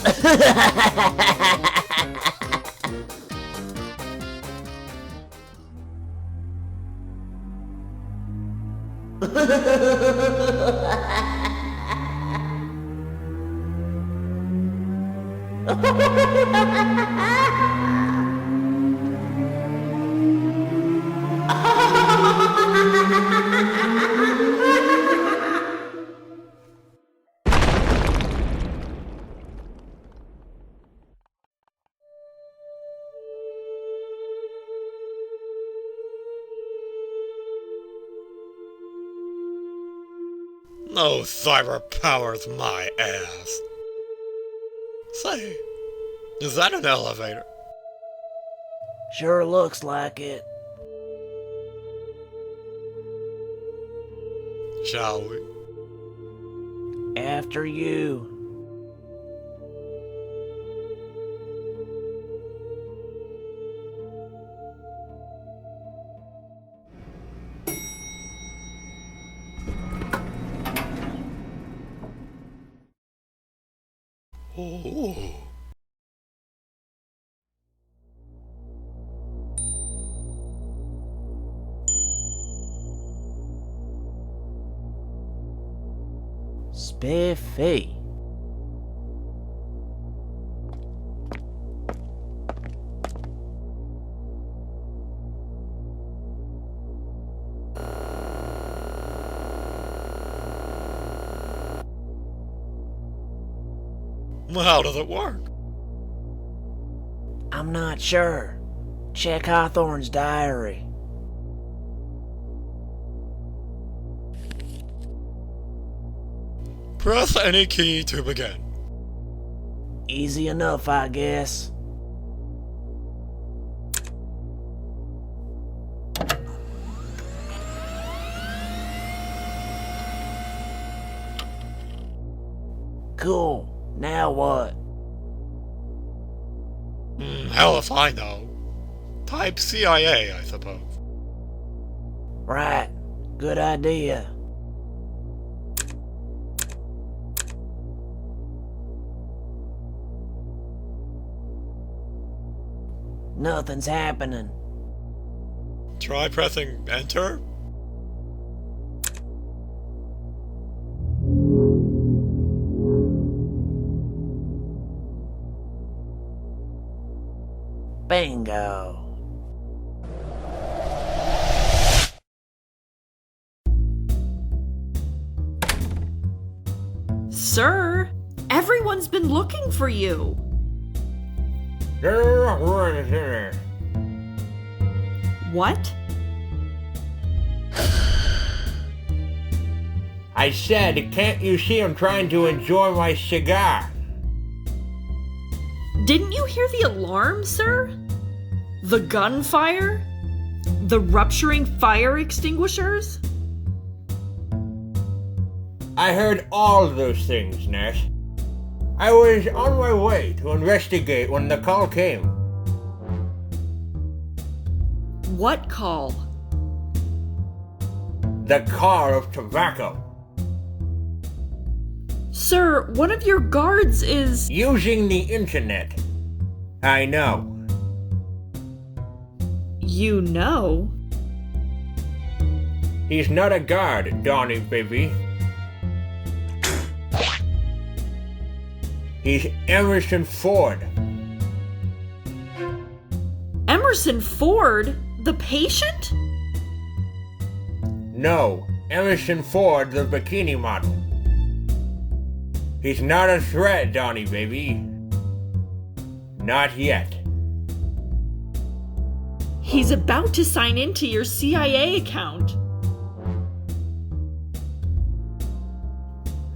No cyber powers my ass. Say, is that an elevator? Sure looks like it. Shall we? After you. Oh. Spiffy. Well, how does it work? I'm not sure. Check Hawthorne's diary. Press any key to begin. Easy enough, I guess. Cool. Now what? Hell if I know. Type CIA, I suppose. Right. Good idea. Nothing's happening. Try pressing enter? Bingo. Sir, everyone's been looking for you. What? I said, can't you see I'm trying to enjoy my cigar? Didn't you hear the alarm, sir? The gunfire? The rupturing fire extinguishers? I heard all those things, Ness. I was on my way to investigate when the call came. What call? The call of tobacco. Sir, one of your guards is... using the internet. I know. You know? He's not a guard, Donnie, baby. He's Emerson Ford. Emerson Ford? The patient? No, Emerson Ford, the bikini model. He's not a threat, Donnie, baby. Not yet. He's about to sign into your CIA account.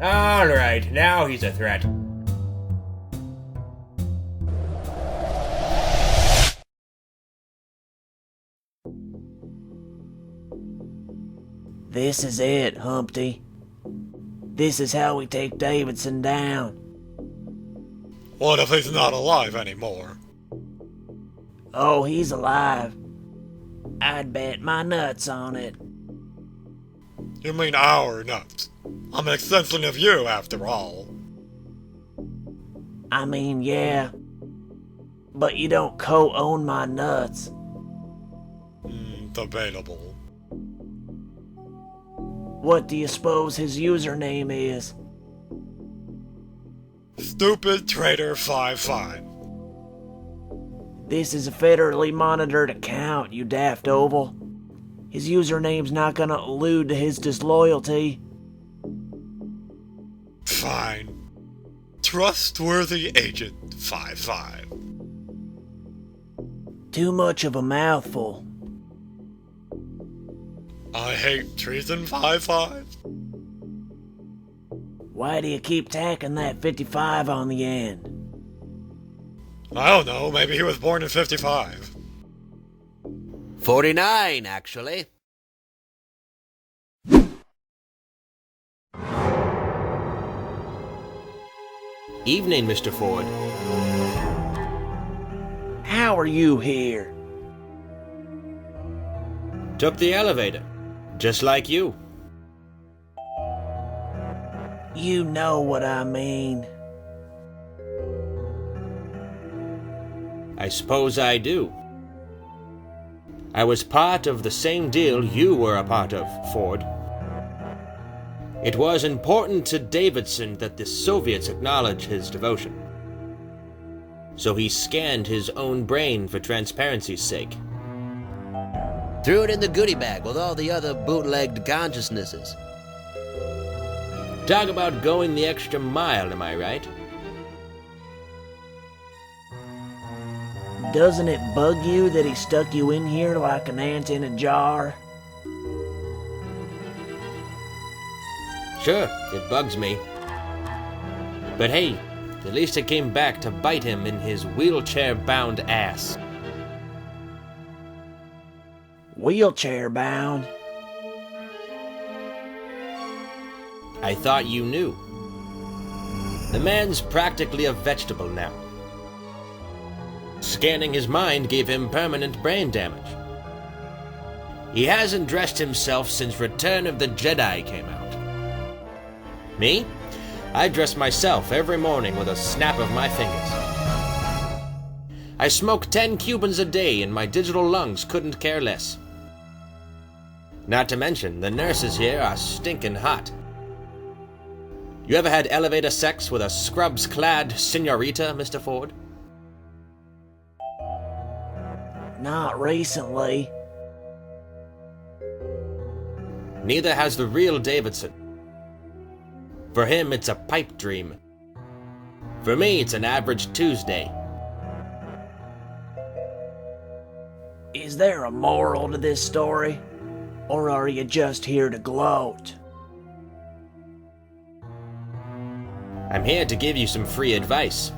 All right, now he's a threat. This is it, Humpty. This is how we take Davidson down. What if he's not alive anymore? Oh, he's alive. I'd bet my nuts on it. You mean our nuts? I'm an extension of you, after all. I mean, yeah. But you don't co-own my nuts. Debatable. What do you suppose his username is? Stupid Trader 55. This is a federally monitored account, you daft oval. His username's not gonna allude to his disloyalty. Fine. Trustworthy Agent 55. Too much of a mouthful. I hate treason 55. Why do you keep tacking that 55 on the end? I don't know, maybe he was born in 55. 49, actually. Evening, Mr. Ford. How are you here? Took the elevator. Just like you. You know what I mean. I suppose I do. I was part of the same deal you were a part of, Ford. It was important to Davidson that the Soviets acknowledge his devotion. So he scanned his own brain for transparency's sake. Threw it in the goodie bag with all the other bootlegged consciousnesses. Talk about going the extra mile, am I right? Doesn't it bug you that he stuck you in here like an ant in a jar? Sure, it bugs me. But hey, at least it came back to bite him in his wheelchair-bound ass. Wheelchair bound? I thought you knew. The man's practically a vegetable now. Scanning his mind gave him permanent brain damage. He hasn't dressed himself since Return of the Jedi came out. Me? I dress myself every morning with a snap of my fingers. I smoke 10 Cubans a day and my digital lungs couldn't care less. Not to mention, the nurses here are stinking hot. You ever had elevator sex with a scrubs-clad senorita, Mr. Ford? Not recently. Neither has the real Davidson. For him, it's a pipe dream. For me, it's an average Tuesday. Is there a moral to this story? Or are you just here to gloat? I'm here to give you some free advice.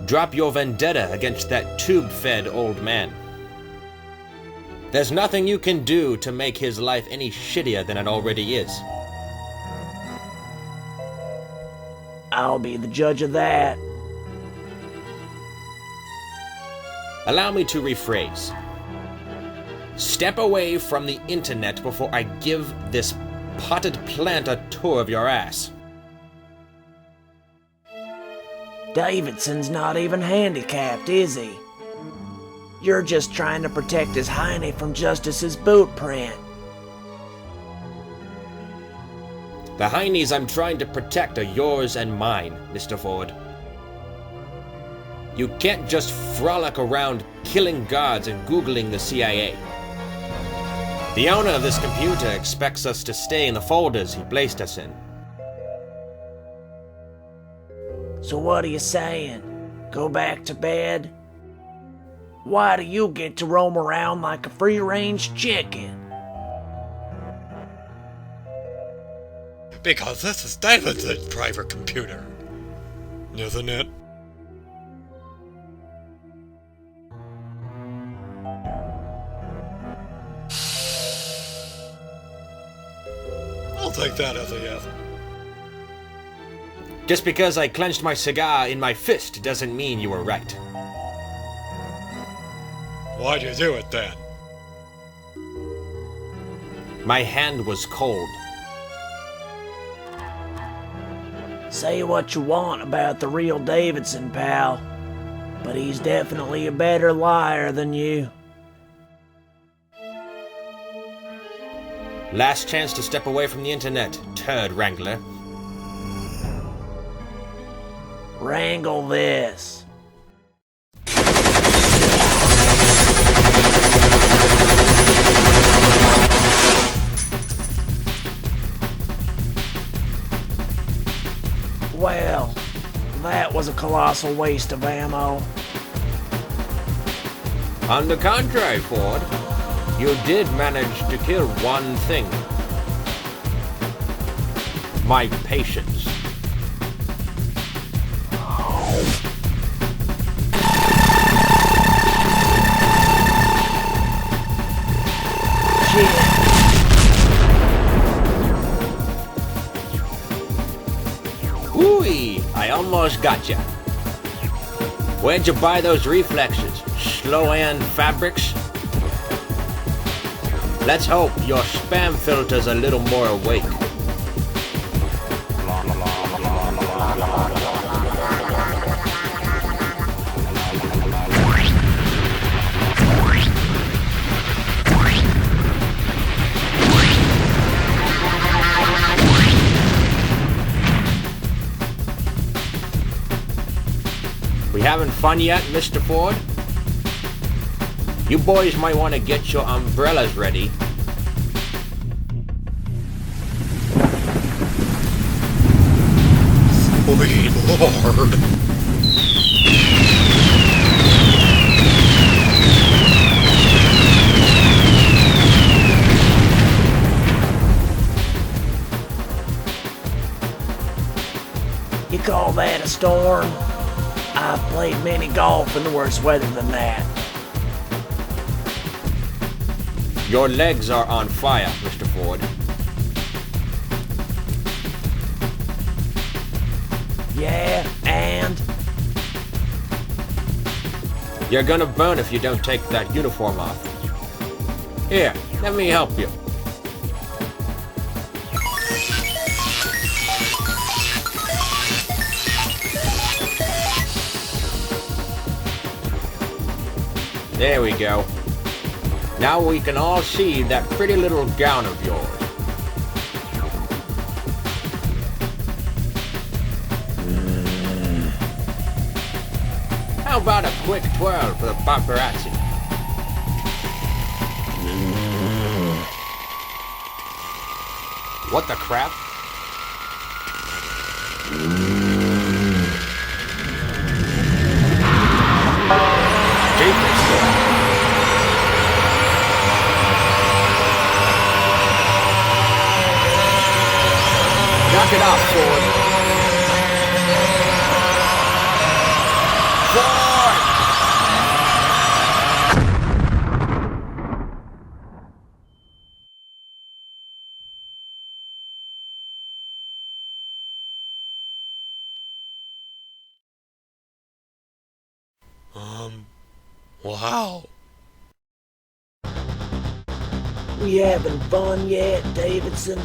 Drop your vendetta against that tube-fed old man. There's nothing you can do to make his life any shittier than it already is. I'll be the judge of that. Allow me to rephrase. Step away from the internet before I give this potted plant a tour of your ass. Davidson's not even handicapped, is he? You're just trying to protect his hiney from Justice's boot print. The heinies I'm trying to protect are yours and mine, Mr. Ford. You can't just frolic around killing guards and Googling the CIA. The owner of this computer expects us to stay in the folders he placed us in. So what are you saying? Go back to bed? Why do you get to roam around like a free-range chicken? Because this is Davidson's private computer, isn't it? I'll take that as a yes. Just because I clenched my cigar in my fist doesn't mean you were right. Why'd you do it then? My hand was cold. Say what you want about the real Davidson, pal, but he's definitely a better liar than you. Last chance to step away from the internet, turd wrangler. Wrangle this. Well, that was a colossal waste of ammo. On the contrary, Ford, you did manage to kill one thing. My patience. Ooh, I almost got ya. Where'd you buy those reflexes? Slow-end fabrics? Let's hope your spam filter's a little more awake. We having fun yet, Mr. Ford? You boys might want to get your umbrellas ready. Sweet Lord. You call that a storm? I've played mini golf in the worse weather than that. Your legs are on fire, Mr. Ford. Yeah, and? You're gonna burn if you don't take that uniform off. Here, let me help you. There we go. Now we can all see that pretty little gown of yours. How about a quick twirl for the paparazzi? What the crap? Knock it off, Ford. Ford! Wow. We having fun yet, Davidson?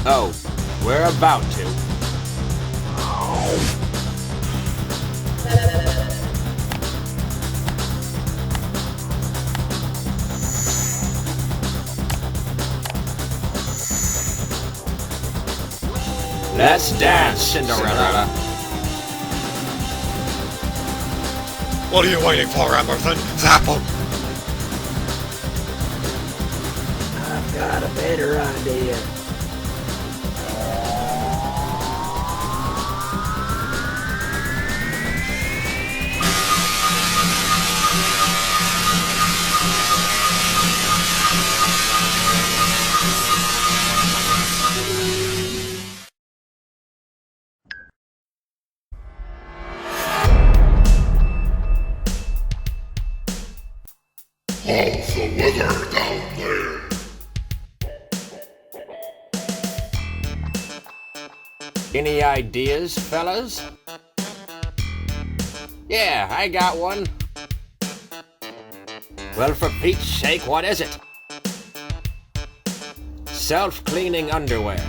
Oh, we're about to. Let's dance, Cinderella. What are you waiting for, Emerson? Zap him! I've got a better idea. How's the weather down there? Any ideas, fellas? Yeah, I got one. Well, for Pete's sake, what is it? Self-cleaning underwear.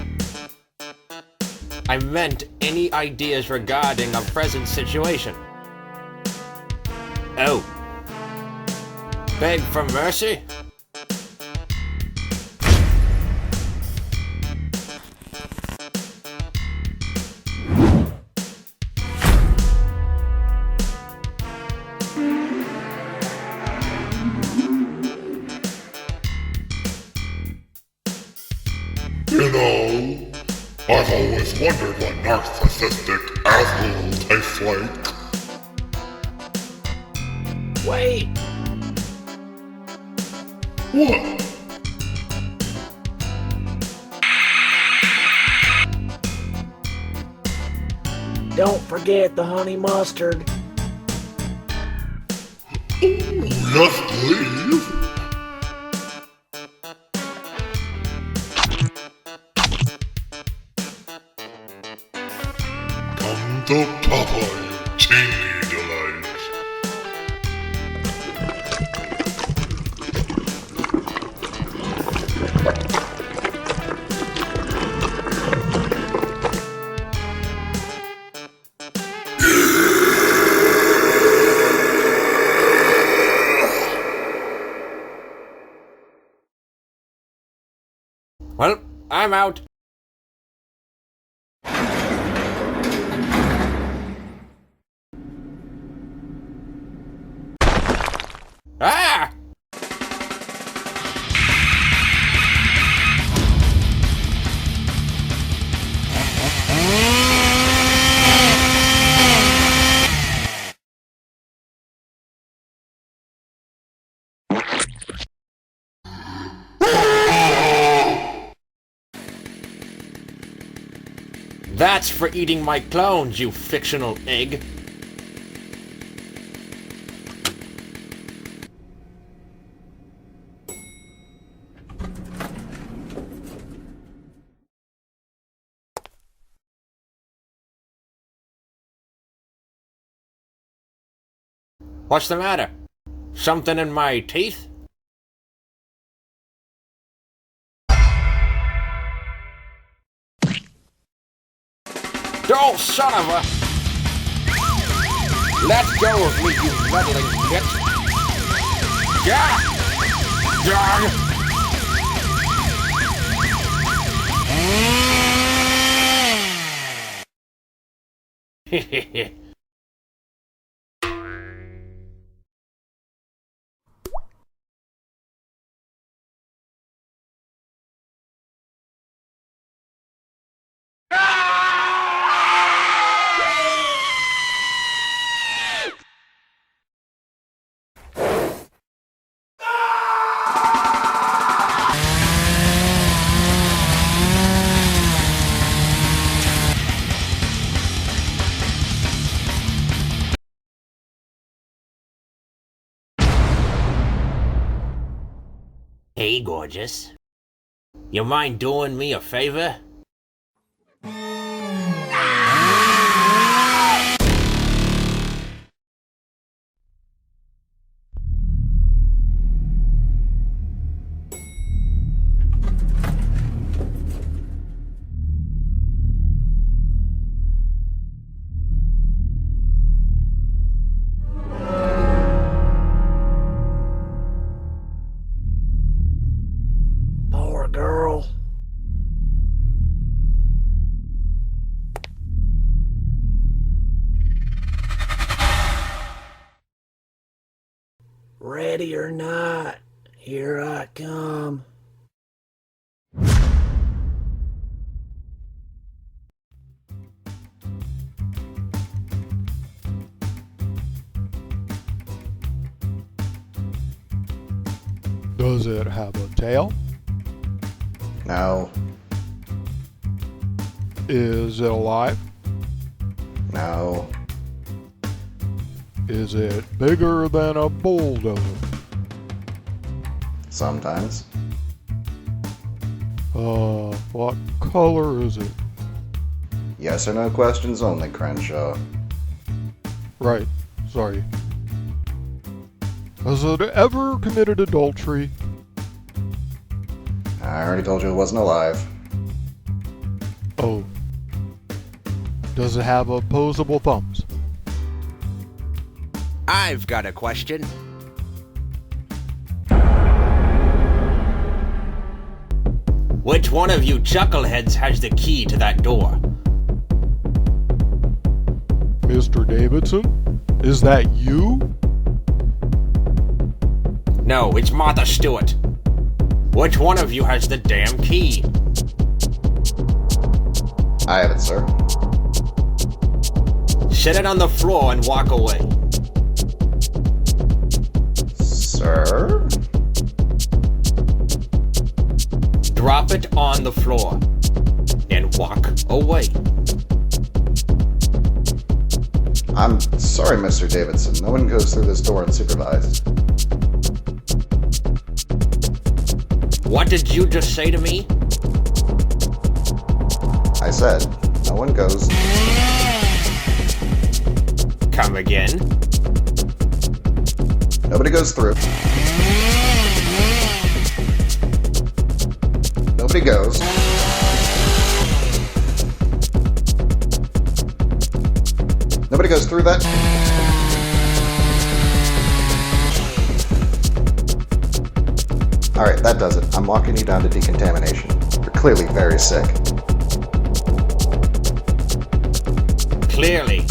I meant any ideas regarding our present situation. Oh. Beg for mercy? You know, I've always wondered what narcissistic asshole tastes like. Wait! What? Don't forget the honey mustard. Ooh, yes, please. Come to Papa, you teeny delight. Well, I'm out. Ah! That's for eating my clones, you fictional egg. What's the matter? Something in my teeth? Oh, son of a... Let go of me, you meddling bitch! Yeah! Dog! Hehehe. Hey, gorgeous. You mind doing me a favor? Poor girl. Ready or not, here I come. Does it have a tail? No. Is it alive? No. Is it bigger than a bulldozer? Sometimes. What color is it? Yes or no questions only, Crenshaw. Right, sorry. Has it ever committed adultery? I already told you it wasn't alive. Oh. Does it have opposable thumbs? I've got a question. Which one of you chuckleheads has the key to that door? Mr. Davidson? Is that you? No, it's Martha Stewart. Which one of you has the damn key? I have it, sir. Set it on the floor and walk away. Sir? Drop it on the floor and walk away. I'm sorry, Mr. Davidson. No one goes through this door unsupervised. What did you just say to me? I said, no one goes. Come again? Nobody goes through. Nobody goes. Nobody goes through that. Alright, that does it. I'm walking you down to decontamination. You're clearly very sick. Clearly.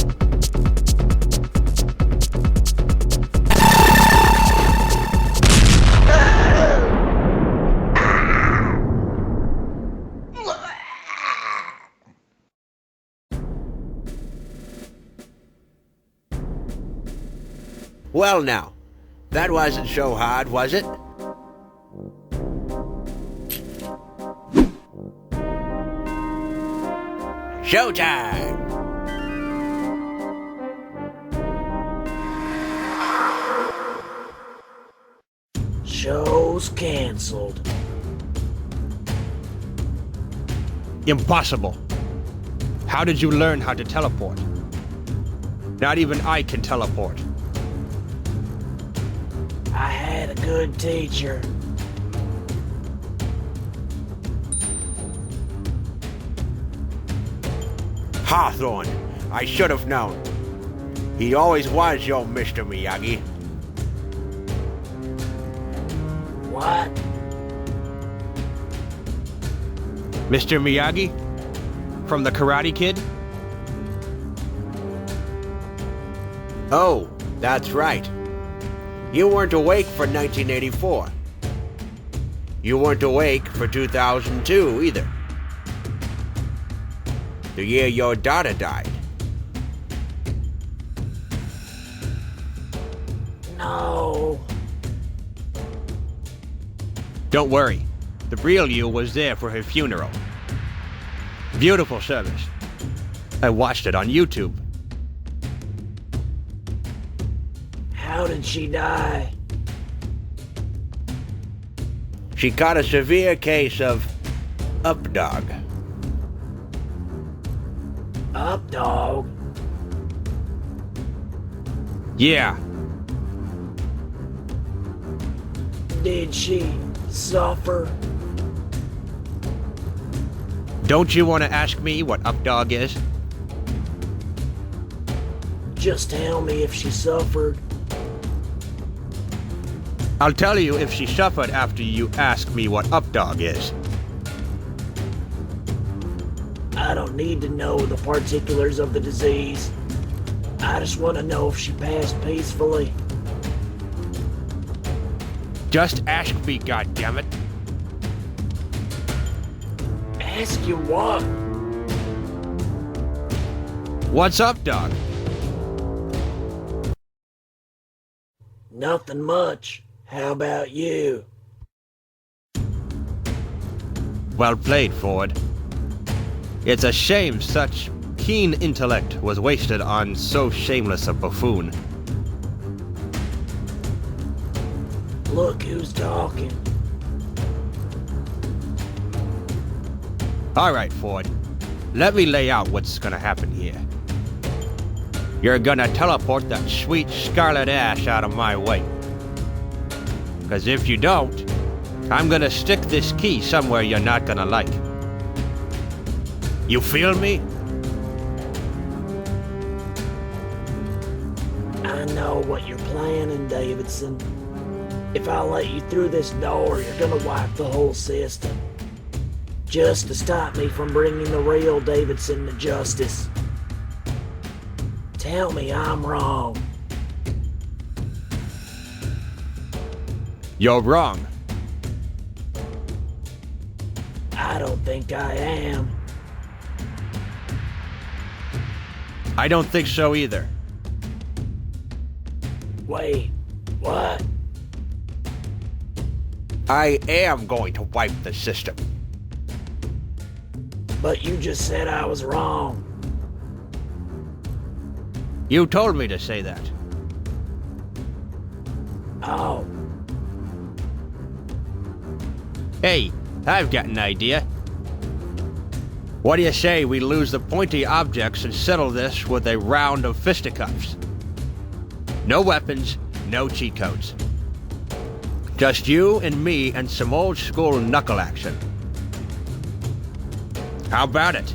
Well now, that wasn't so hard, was it? Showtime! Show's cancelled. Impossible. How did you learn how to teleport? Not even I can teleport. had a good teacher. Hawthorne, I should have known. He always was your Mr. Miyagi. What? Mr. Miyagi? From the Karate Kid? Oh, that's right. You weren't awake for 1984. You weren't awake for 2002 either. The year your daughter died. No. Don't worry. The real you was there for her funeral. Beautiful service. I watched it on YouTube. How did she die? She caught a severe case of updog. Updog? Yeah. Did she suffer? Don't you want to ask me what updog is? Just tell me if she suffered. I'll tell you if she suffered after you ask me what updog is. I don't need to know the particulars of the disease. I just want to know if she passed peacefully. Just ask me, goddammit. Ask you what? What's up, dog? Nothing much. How about you? Well played, Ford. It's a shame such keen intellect was wasted on so shameless a buffoon. Look who's talking. All right, Ford. Let me lay out what's gonna happen here. You're gonna teleport that sweet scarlet ash out of my way. 'Cause if you don't, I'm gonna stick this key somewhere you're not gonna like. You feel me? I know what you're planning, Davidson. If I let you through this door, you're gonna wipe the whole system. Just to stop me from bringing the real Davidson to justice. Tell me I'm wrong. You're wrong. I don't think I am. I don't think so either. Wait, what? I am going to wipe the system. But you just said I was wrong. You told me to say that. Oh. Hey, I've got an idea. What do you say we lose the pointy objects and settle this with a round of fisticuffs? No weapons, no cheat codes. Just you and me and some old school knuckle action. How about it?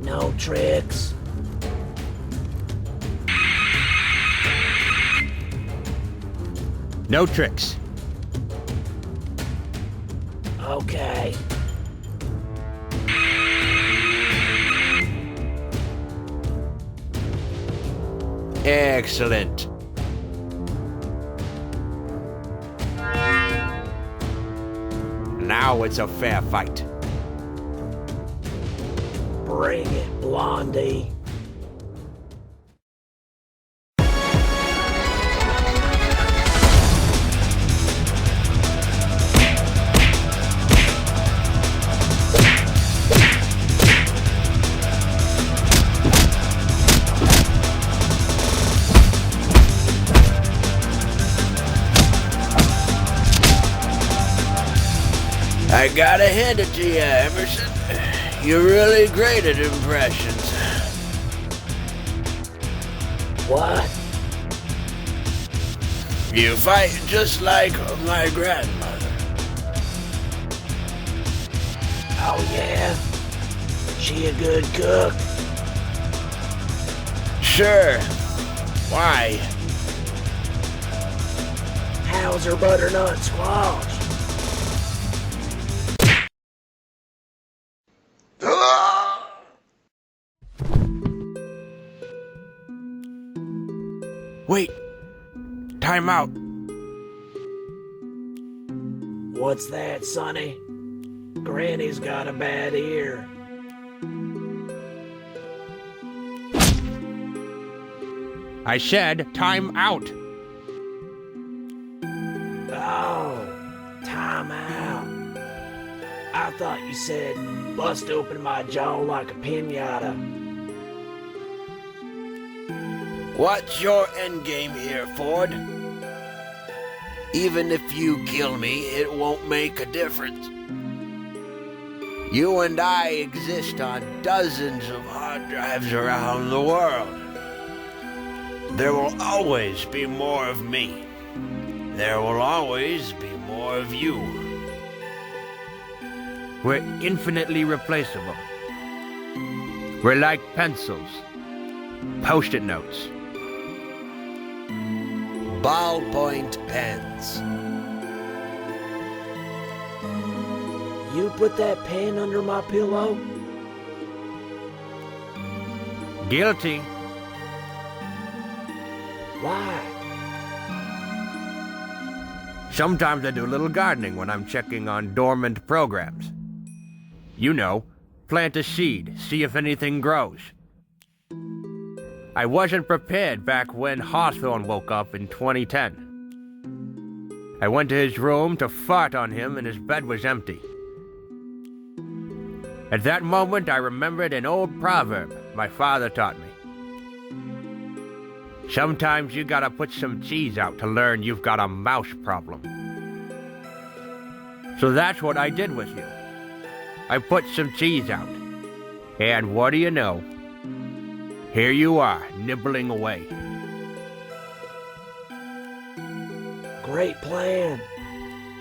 No tricks. No tricks. Okay. Excellent. Now it's a fair fight. Bring it, Blondie. I gotta hand it to you, Emerson. You're really great at impressions. What? You fight just like my grandmother. Oh yeah? She a good cook? Sure. Why? How's her butternut squash? Wait. Time out. What's that, Sonny? Granny's got a bad ear. I said time out. Oh, time out. I thought you said bust open my jaw like a pinata. What's your endgame here, Ford? Even if you kill me, it won't make a difference. You and I exist on dozens of hard drives around the world. There will always be more of me. There will always be more of you. We're infinitely replaceable. We're like pencils, post-it notes, ballpoint pens. You put that pen under my pillow? Guilty. Why? Sometimes I do a little gardening when I'm checking on dormant programs. You know, plant a seed, see if anything grows. I wasn't prepared back when Hawthorne woke up in 2010. I went to his room to fart on him and his bed was empty. At that moment, I remembered an old proverb my father taught me. Sometimes you gotta put some cheese out to learn you've got a mouse problem. So that's what I did with you. I put some cheese out. And what do you know? Here you are, nibbling away. Great plan.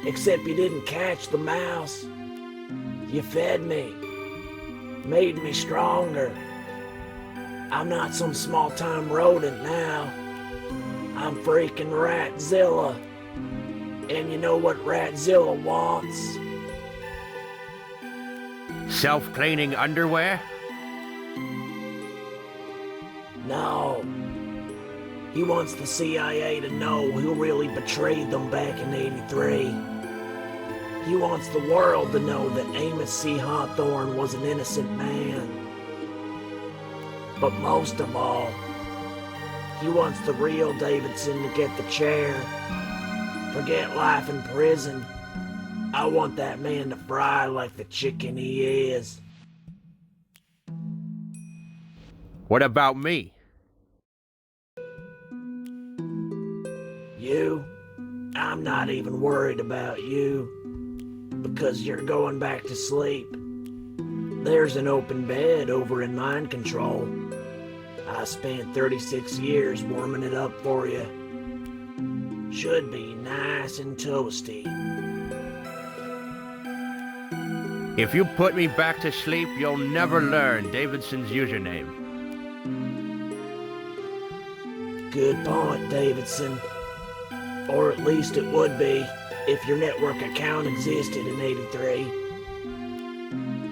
Except you didn't catch the mouse. You fed me. Made me stronger. I'm not some small-time rodent now. I'm freaking Ratzilla. And you know what Ratzilla wants? Self-cleaning underwear? No. He wants the CIA to know who really betrayed them back in '83. He wants the world to know that Amos C. Hawthorne was an innocent man. But most of all, he wants the real Davidson to get the chair. Forget life in prison. I want that man to fry like the chicken he is. What about me? You? I'm not even worried about you. Because you're going back to sleep. There's an open bed over in mind control. I spent 36 years warming it up for you. Should be nice and toasty. If you put me back to sleep, you'll never learn Davidson's username. Good point, Davidson. Or at least it would be if your network account existed in '83.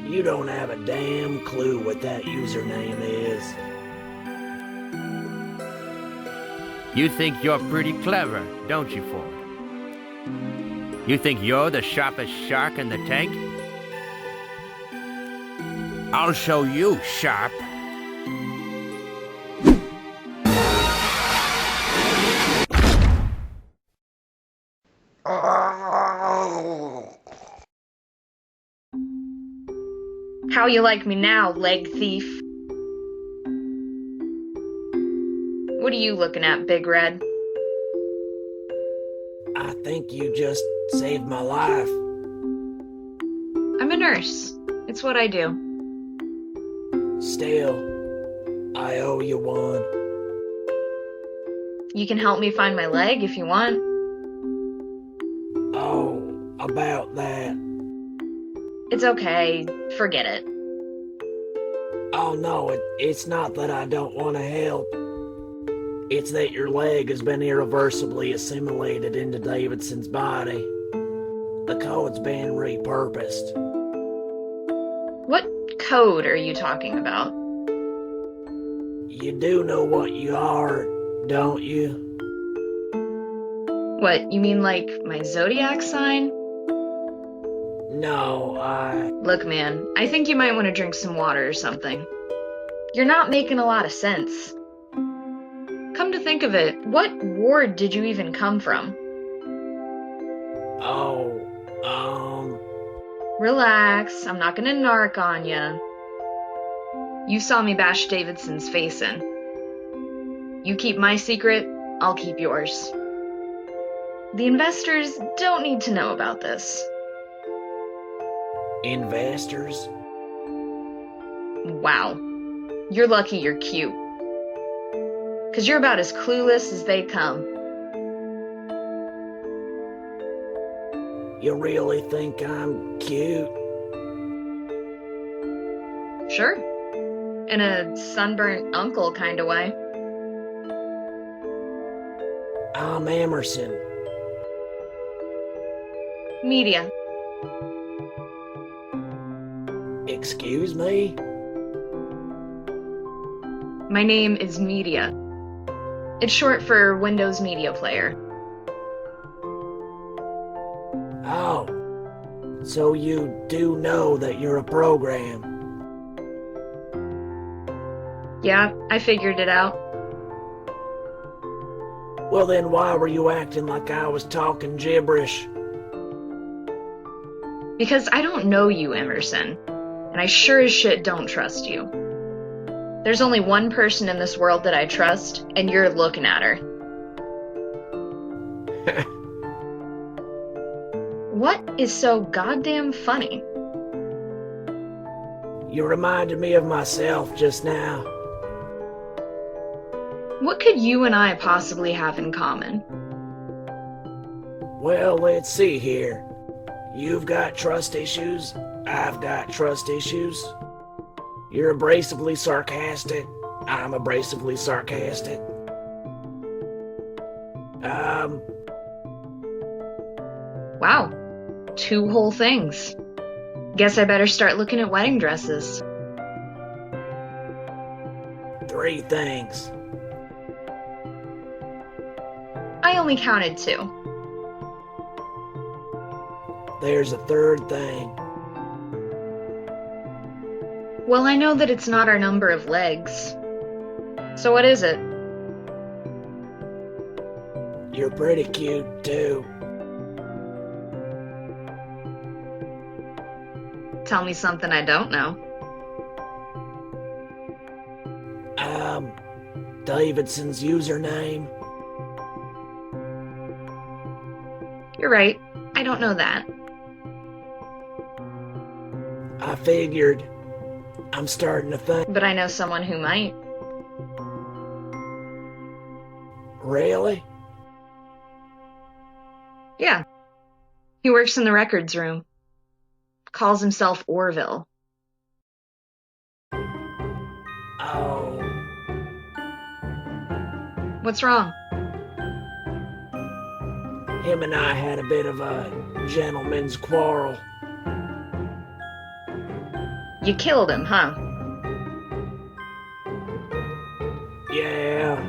You don't have a damn clue what that username is. You think you're pretty clever, don't you, Ford? You think you're the sharpest shark in the tank? I'll show you, sharp. How you like me now, leg thief? What are you looking at, Big Red? I think you just saved my life. I'm a nurse. It's what I do. Still, I owe you one. You can help me find my leg if you want. Oh, about that. It's okay. Forget it. Oh no, it's not that I don't want to help. It's that your leg has been irreversibly assimilated into Davidson's body. The code's been repurposed. What code are you talking about? You do know what you are, don't you? What, you mean like my zodiac sign? No, Look, man, I think you might want to drink some water or something. You're not making a lot of sense. Come to think of it, what ward did you even come from? Relax, I'm not gonna narc on ya. You saw me bash Davidson's face in. You keep my secret, I'll keep yours. The investors don't need to know about this. Investors? Wow. You're lucky you're cute. 'Cause you're about as clueless as they come. You really think I'm cute? Sure. In a sunburnt uncle kind of way. I'm Emerson. Media. Excuse me? My name is Media. It's short for Windows Media Player. Oh. So you do know that you're a program? Yeah, I figured it out. Well then why were you acting like I was talking gibberish? Because I don't know you, Emerson. And I sure as shit don't trust you. There's only one person in this world that I trust, and you're looking at her. What is so goddamn funny? You reminded me of myself just now. What could you and I possibly have in common? Well, let's see here. You've got trust issues. I've got trust issues. You're abrasively sarcastic. I'm abrasively sarcastic. Wow. 2 whole things. Guess I better start looking at wedding dresses. 3 things. I only counted 2. There's a 3rd thing. Well, I know that it's not our number of legs. So what is it? You're pretty cute, too. Tell me something I don't know. Davidson's username. You're right. I don't know that. I figured. I'm starting to think. But I know someone who might. Really? Yeah. He works in the records room. Calls himself Orville. Oh. What's wrong? Him and I had a bit of a gentleman's quarrel. You killed him, huh? Yeah.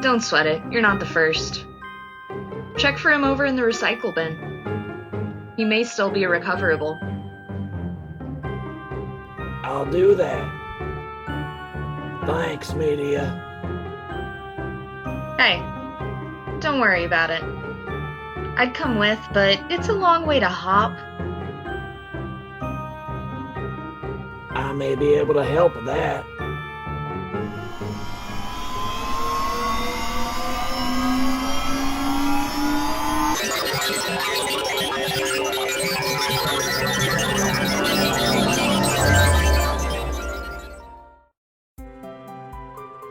Don't sweat it. You're not the first. Check for him over in the recycle bin. He may still be recoverable. I'll do that. Thanks, Media. Hey, don't worry about it. I'd come with, but it's a long way to hop. I may be able to help with that.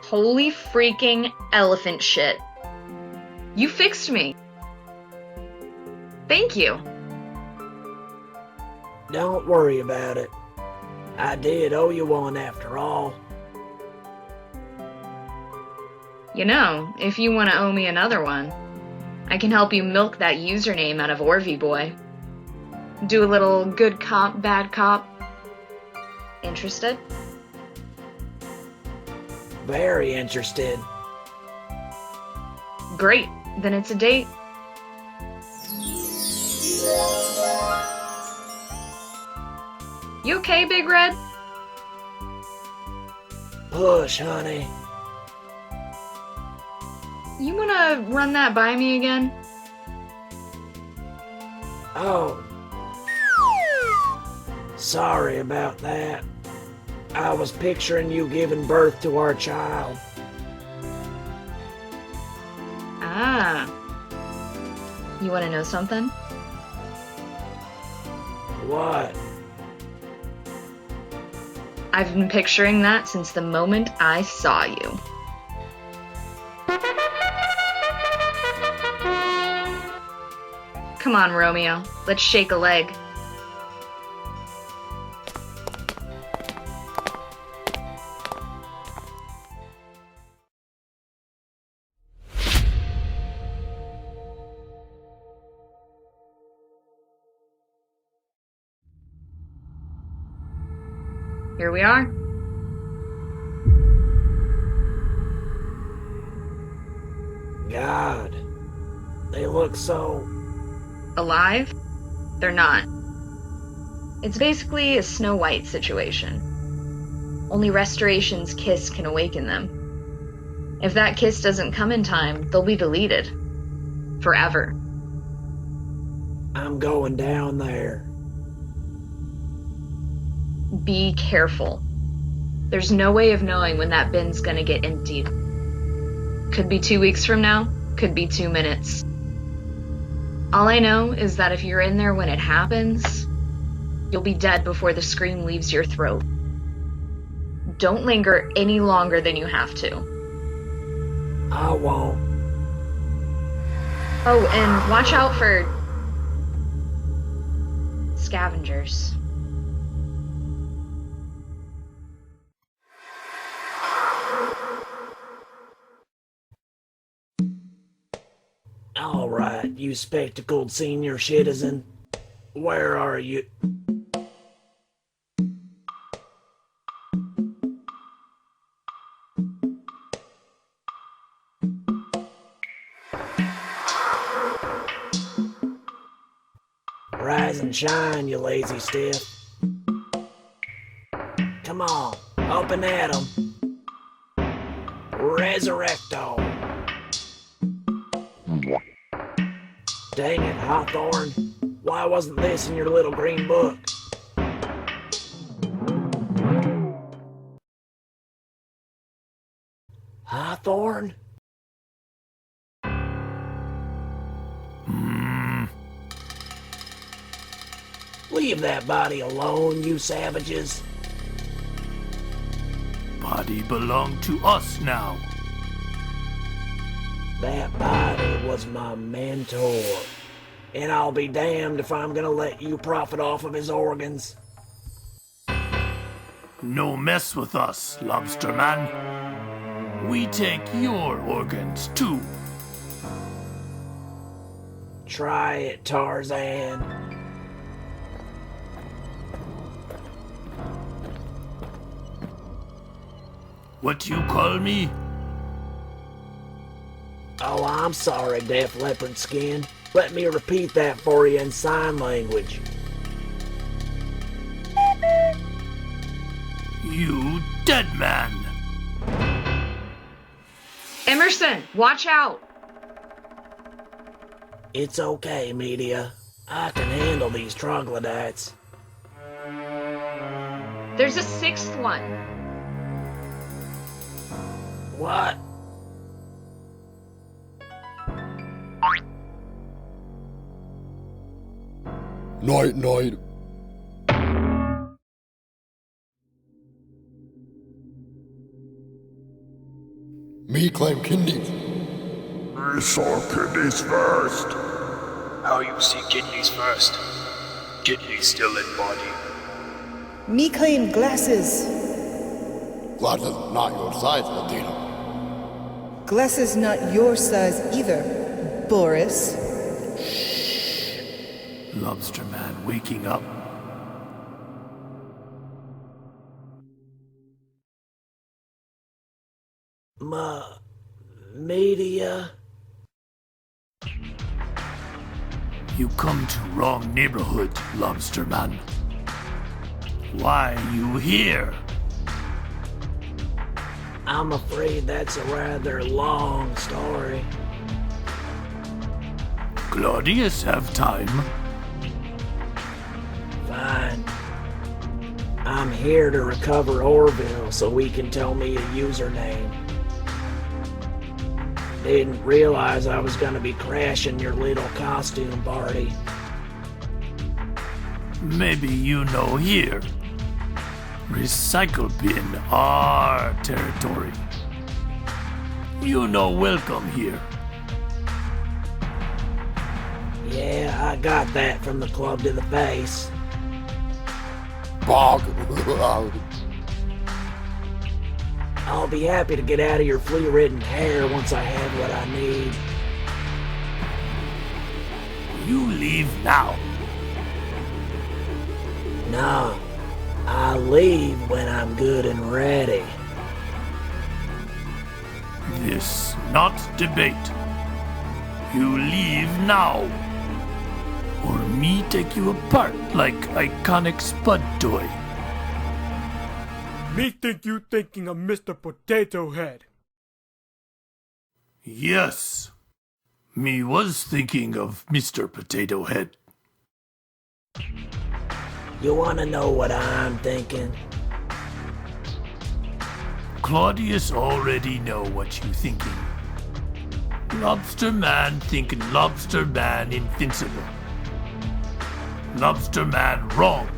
Holy freaking elephant shit. You fixed me. Thank you. Don't worry about it. I did owe you one after all. You know, if you want to owe me another one, I can help you milk that username out of Orvy Boy. Do a little good cop, bad cop. Interested? Very interested. Great, then it's a date. You okay, Big Red? Push, honey. You wanna run that by me again? Oh. Sorry about that. I was picturing you giving birth to our child. Ah. You wanna know something? What? I've been picturing that since the moment I saw you. Come on, Romeo. Let's shake a leg. Here we are. God. They look so... Alive? They're not. It's basically a Snow White situation. Only Restoration's kiss can awaken them. If that kiss doesn't come in time, they'll be deleted. Forever. I'm going down there. Be careful. There's no way of knowing when that bin's gonna get emptied. Could be 2 weeks from now, could be 2 minutes. All I know is that if you're in there when it happens, you'll be dead before the scream leaves your throat. Don't linger any longer than you have to. I won't. Oh, and watch out for scavengers. All right, you spectacled senior citizen. Where are you? Rise and shine, you lazy stiff. Come on, up and at 'em. Resurrecto. Dang it, Hawthorne. Why wasn't this in your little green book? Hawthorne? Leave that body alone, you savages. Body belong to us now. That body was my mentor. And I'll be damned if I'm gonna let you profit off of his organs. No mess with us, lobster man. We take your organs too. Try it, Tarzan. What you call me? Oh, I'm sorry, Deaf Leopard Skin. Let me repeat that for you in sign language. You dead man. Emerson, watch out! It's okay, media. I can handle these troglodytes. There's a sixth one. What? Night, night. Me claim kidneys. We saw kidneys first. How you see kidneys first? Kidneys still in body. Me claim glasses. Glasses not your size, Latina. Glasses not your size either, Boris. Lobster Man waking up. Media. You come to wrong neighborhood, Lobster Man. Why you here? I'm afraid that's a rather long story. Claudius have time? Fine. I'm here to recover Orville so he can tell me a username. Didn't realize I was gonna be crashing your little costume party. Maybe you know here. Recycle bin, our territory. You know welcome here. Yeah, I got that from the club to the face. Bog. I'll be happy to get out of your flea-ridden hair once I have what I need. You leave now. No, I leave when I'm good and ready. This not debate. You leave now. Or me take you apart like iconic Spud toy. Me think you thinking of Mr. Potato Head. Yes. Me was thinking of Mr. Potato Head. You wanna know what I'm thinking? Claudius already know what you thinking. Lobster Man thinking Lobster Man invincible. Lobster Man wrong.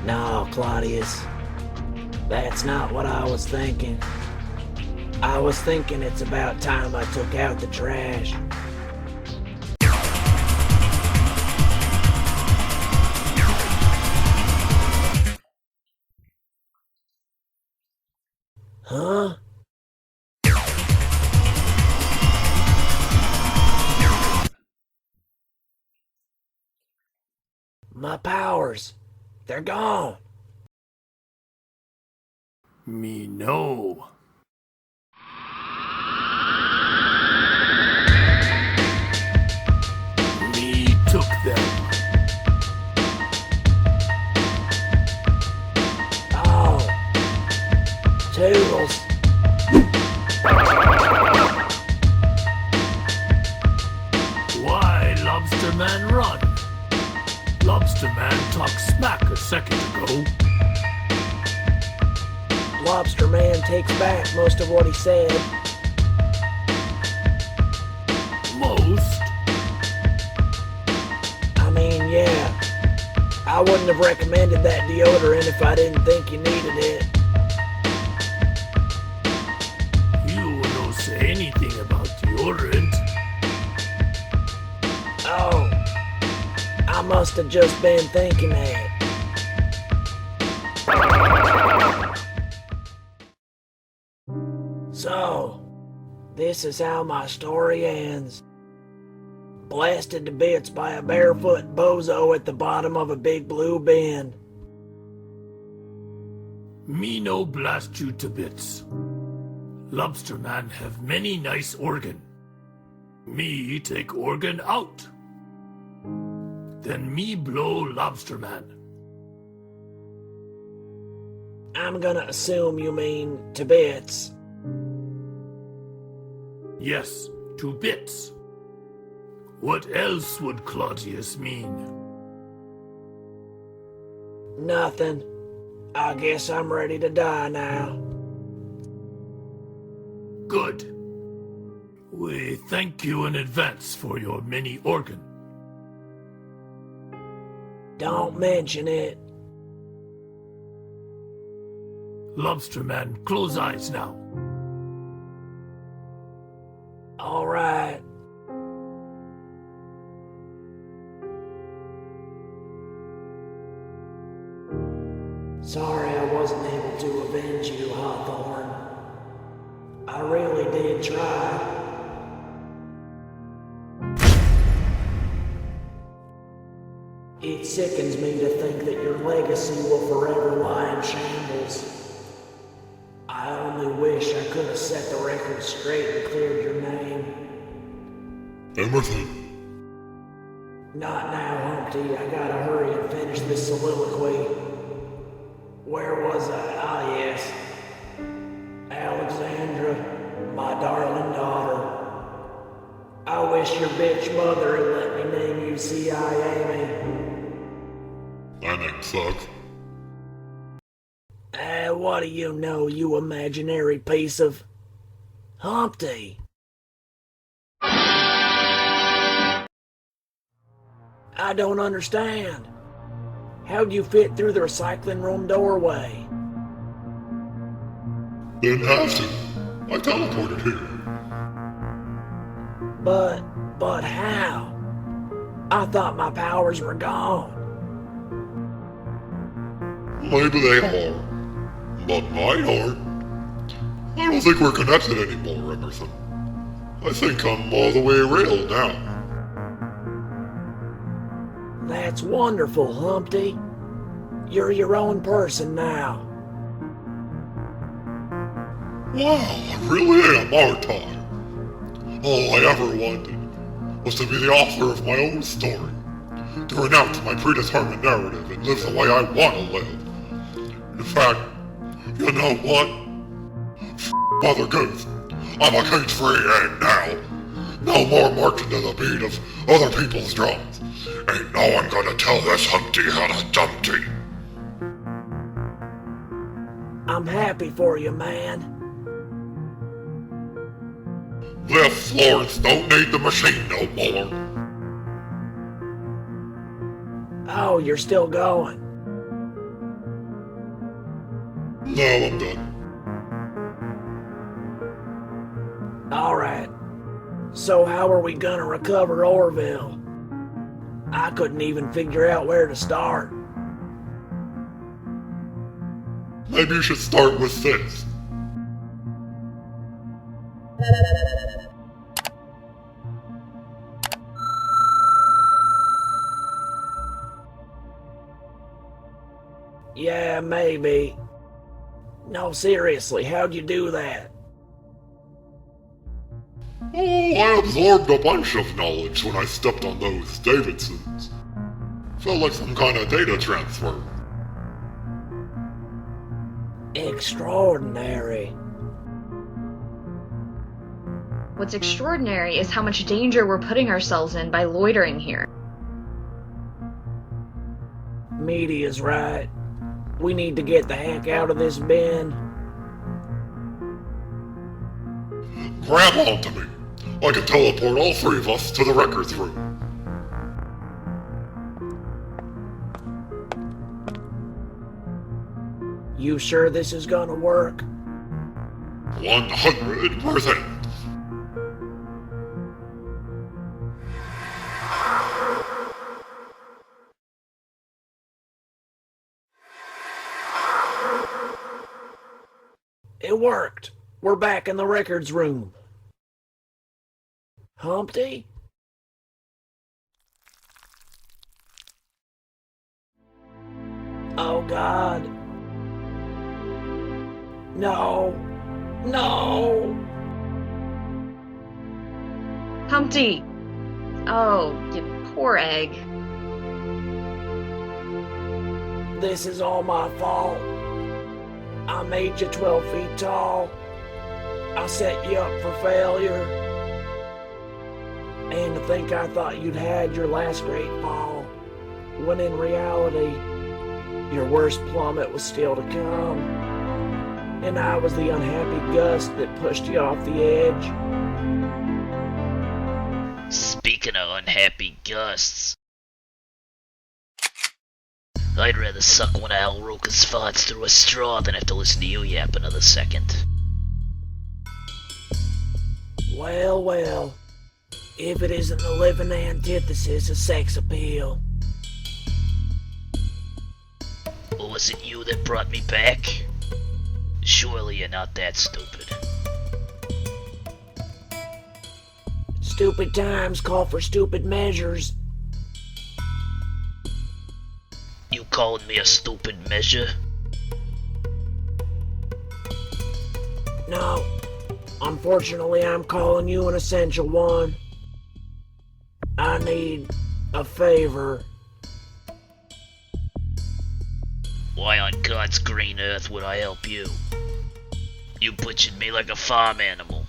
No, Claudius. That's not what I was thinking. I was thinking it's about time I took out the trash. Huh? My powers. They're gone. Me know. Me took them. Oh. Toodles. Why Lobster Man run? Lobster Man talked smack a second ago. Lobster Man takes back most of what he said. Most? I mean, yeah. I wouldn't have recommended that deodorant if I didn't think you needed it. You don't say anything about deodorant. Oh. I must have just been thinking that. So, this is how my story ends. Blasted to bits by a barefoot bozo at the bottom of a big blue bin. Me no blast you to bits. Lobster Man have many nice organ. Me take organ out. Then me blow Lobster Man. I'm gonna assume you mean to bits. Yes, to bits. What else would Claudius mean? Nothing. I guess I'm ready to die now. Good. We thank you in advance for your many organ. Don't mention it. Lobster Man, close eyes now. All right. Sorry I wasn't able to avenge you, Hawthorne. I really did try. It sickens me to think that your legacy will forever lie in shambles. I only wish I could have set the record straight and cleared your name. Emerson. Not now, Humpty. I gotta hurry and finish this soliloquy. Where was I? Ah, yes. Alexandra, my darling daughter. I wish your bitch mother had let me name you CIA me. That name sucks. What do you know, you imaginary piece of... Humpty. I don't understand. How'd you fit through the recycling room doorway? Didn't have to. I teleported here. But how? I thought my powers were gone. Maybe they are, but mine aren't. I don't think we're connected anymore, Emerson. I think I'm all the way real now. That's wonderful, Humpty. You're your own person now. Wow, I really am, aren't I? All I ever wanted was to be the author of my own story, to renounce my predetermined narrative and live the way I want to live. In fact, you know what? Mother Goose, I'm a cage-free egg now. No more marching to the beat of other people's drums. Ain't no one gonna tell this Humpty how to dumpty. I'm happy for you, man. This Florence don't need the machine no more. Oh, you're still going. No, I'm done. Alright. So how are we gonna recover Orville? I couldn't even figure out where to start. Maybe you should start with this. Yeah, maybe. No, seriously, how'd you do that? Oh, I absorbed a bunch of knowledge when I stepped on those Davidsons. Felt like some kind of data transfer. Extraordinary. What's extraordinary is how much danger we're putting ourselves in by loitering here. Media's right. We need to get the heck out of this bin. Grab onto me. I can teleport all three of us to the records room. You sure this is gonna work? 100%. It worked. We're back in the records room. Humpty? Oh, God. No. No. Humpty! Oh, you poor egg. This is all my fault. I made you 12 feet tall. I set you up for failure. And to think I thought you'd had your last great fall, when in reality, your worst plummet was still to come. And I was the unhappy gust that pushed you off the edge. Speaking of unhappy gusts, I'd rather suck one of Al Roker's farts through a straw than have to listen to you yap another second. Well, well. If it isn't the living antithesis of sex appeal. Was it you that brought me back? Surely you're not that stupid. Stupid times call for stupid measures. You calling me a stupid measure? No. Unfortunately, I'm calling you an essential one. I need a favor. Why on God's green earth would I help you? You butchered me like a farm animal.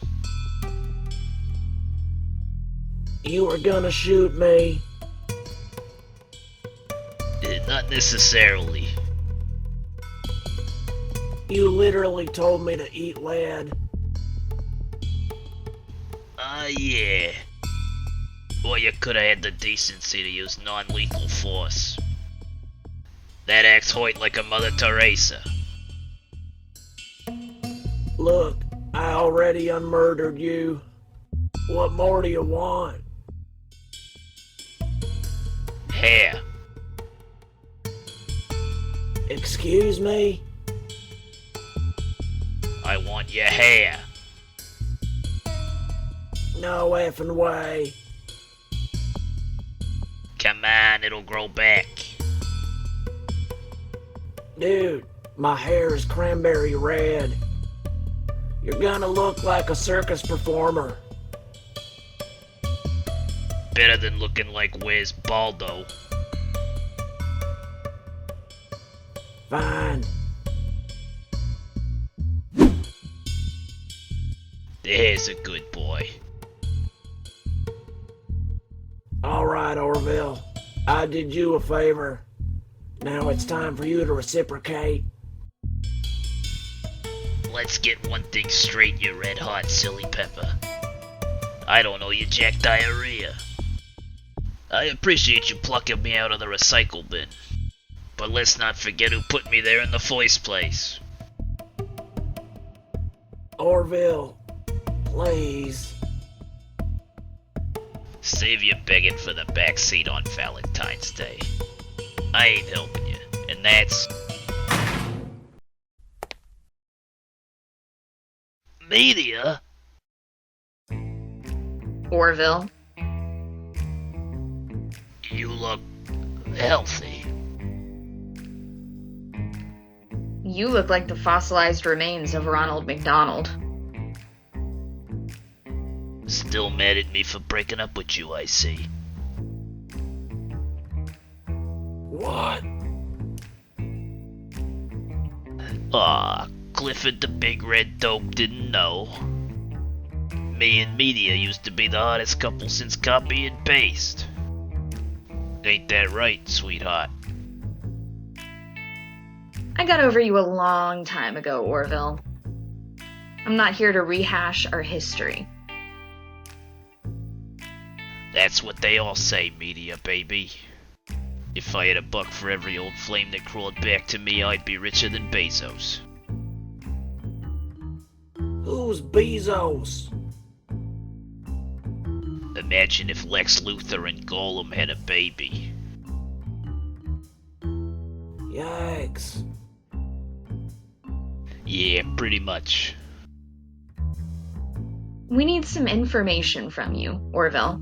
You were gonna shoot me. Not necessarily. You literally told me to eat lead. Yeah. Or you could have had the decency to use non-lethal force. That acts hoit like a Mother Teresa. Look, I already unmurdered you. What more do you want? Hair. Excuse me? I want your hair. No effing way. Come on, it'll grow back. Dude, my hair is cranberry red. You're gonna look like a circus performer. Better than looking like Where's Baldo. Fine. There's a good boy. Alright, Orville. I did you a favor. Now it's time for you to reciprocate. Let's get one thing straight, you red-hot silly pepper. I don't know you jack diarrhea. I appreciate you plucking me out of the recycle bin. But let's not forget who put me there in the first place. Orville, please. Save your begging for the back seat on Valentine's Day. I ain't helping you, and that's... Media? Orville. You look... healthy. You look like the fossilized remains of Ronald McDonald. Still mad at me for breaking up with you, I see. What? Aw, Clifford the Big Red Dope didn't know. Me and Media used to be the hottest couple since copy and paste. Ain't that right, sweetheart? I got over you a long time ago, Orville. I'm not here to rehash our history. That's what they all say, Media, baby. If I had a buck for every old flame that crawled back to me, I'd be richer than Bezos. Who's Bezos? Imagine if Lex Luthor and Golem had a baby. Yikes. Yeah, pretty much. We need some information from you, Orville.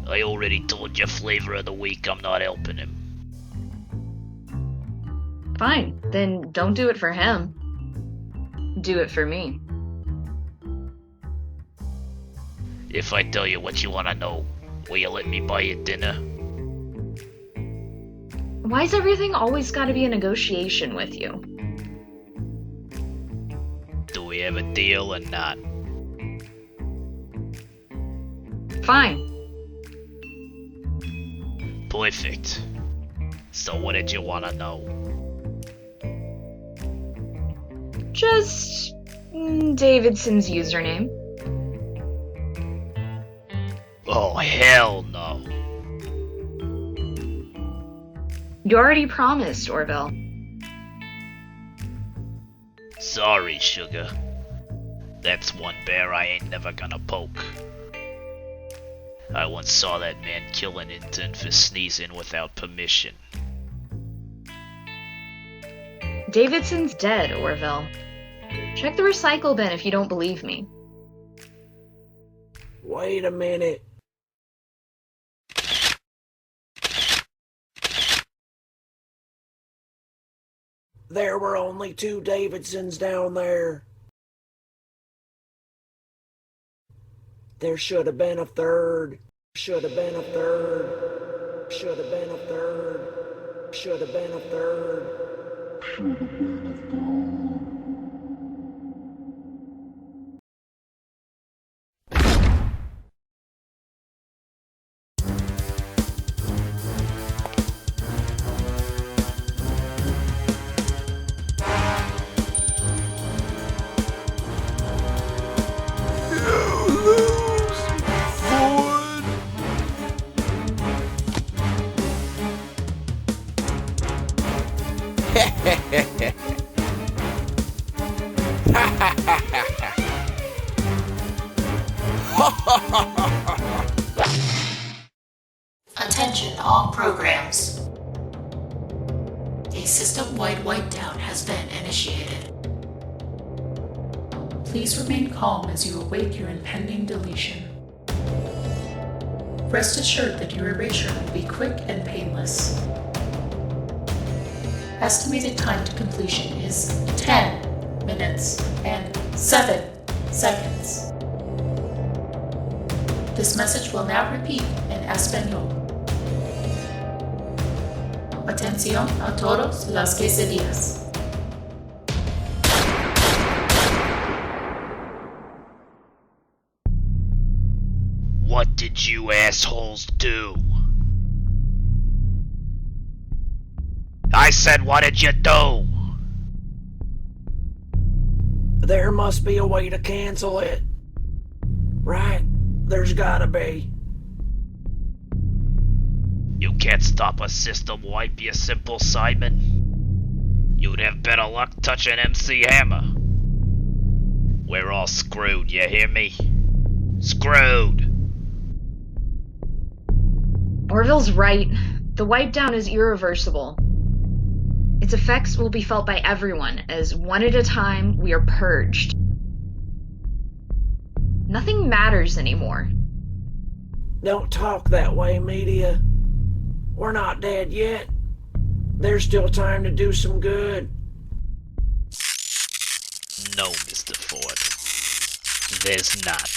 I already told you flavor of the week I'm not helping him. Fine, then don't do it for him. Do it for me. If I tell you what you want to know, will you let me buy you dinner? Why's everything always gotta be a negotiation with you? Do we have a deal or not? Fine. Perfect. So what did you want to know? Just Davidson's username. Oh, hell no. You already promised, Orville. Sorry, sugar. That's one bear I ain't never gonna poke. I once saw that man kill an intern for sneezing without permission. Davidson's dead, Orville. Check the recycle bin if you don't believe me. Wait a minute. There were only 2 Davidsons down there. There should have been a third. Should have been a third. Should have been a third. Should have been a third. Should have been a third. Attention all programs. A system-wide wipe-down has been initiated. Please remain calm as you await your impending deletion. Rest assured that your erasure will be quick and painless. Estimated time to completion is 10 minutes and 7 seconds. This message will now repeat in Espanol. Atención a todos los quesadillas. What did you assholes do? I said, what did you do? There must be a way to cancel it. Right? There's gotta be. You can't stop a system wipe, you simple Simon. You'd have better luck touching MC Hammer. We're all screwed, you hear me? Screwed! Orville's right. The wipe down is irreversible. Its effects will be felt by everyone as one at a time we are purged. Nothing matters anymore. Don't talk that way, media. We're not dead yet. There's still time to do some good. No, Mr. Ford. There's not.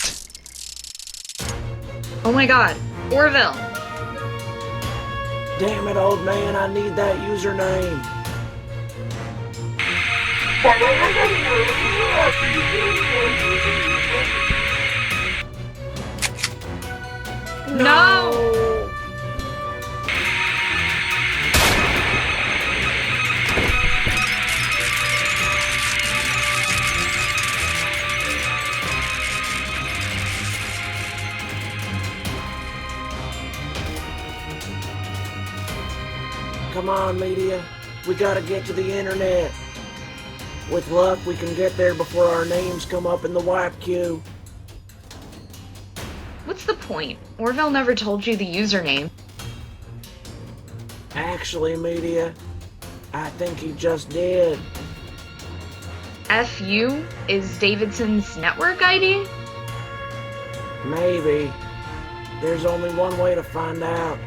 Oh my god, Orville! Damn it, old man, I need that username. No! Come on, media. We gotta get to the internet. With luck, we can get there before our names come up in the wipe queue. What's the point? Orville never told you the username. Actually, media, I think he just did. FU is Davidson's network ID? Maybe. There's only one way to find out.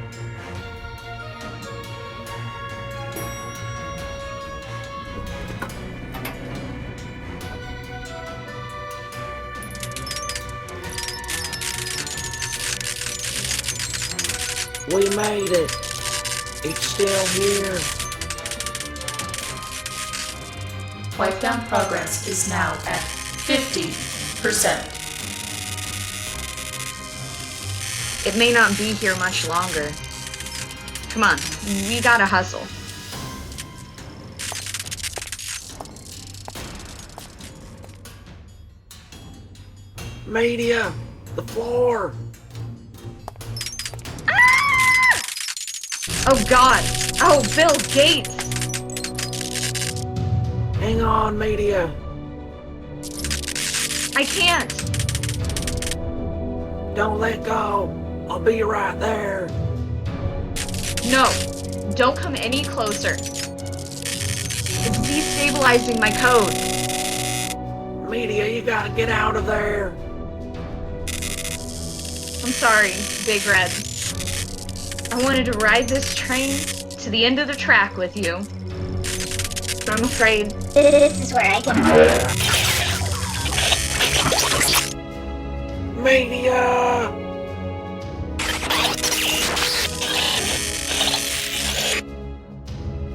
We made it. It's still here. Wipe down progress is now at 50%. It may not be here much longer. Come on, we gotta hustle. Media, the floor. Oh god! Oh, Bill Gates! Hang on, media. I can't. Don't let go. I'll be right there. No, don't come any closer. It's destabilizing my code. Media, you gotta get out of there. I'm sorry, Big Red. I wanted to ride this train to the end of the track with you. But I'm afraid This is where I can. Media!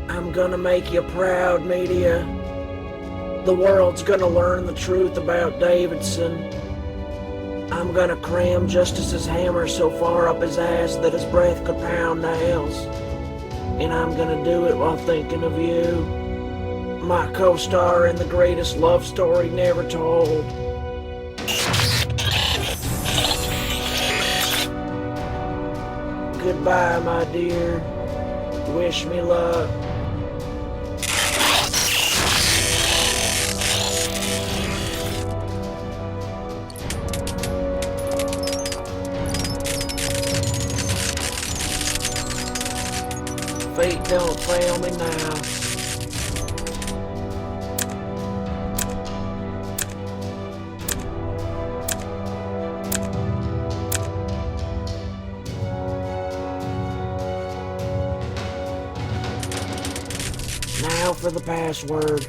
I'm gonna make you proud, Media. The world's gonna learn the truth about Davidson. I'm gonna cram Justice's hammer so far up his ass that his breath could pound nails. And I'm gonna do it while thinking of you. My co-star in the greatest love story never told. Goodbye, my dear. Wish me luck. Fate don't fail me now. Now for the password.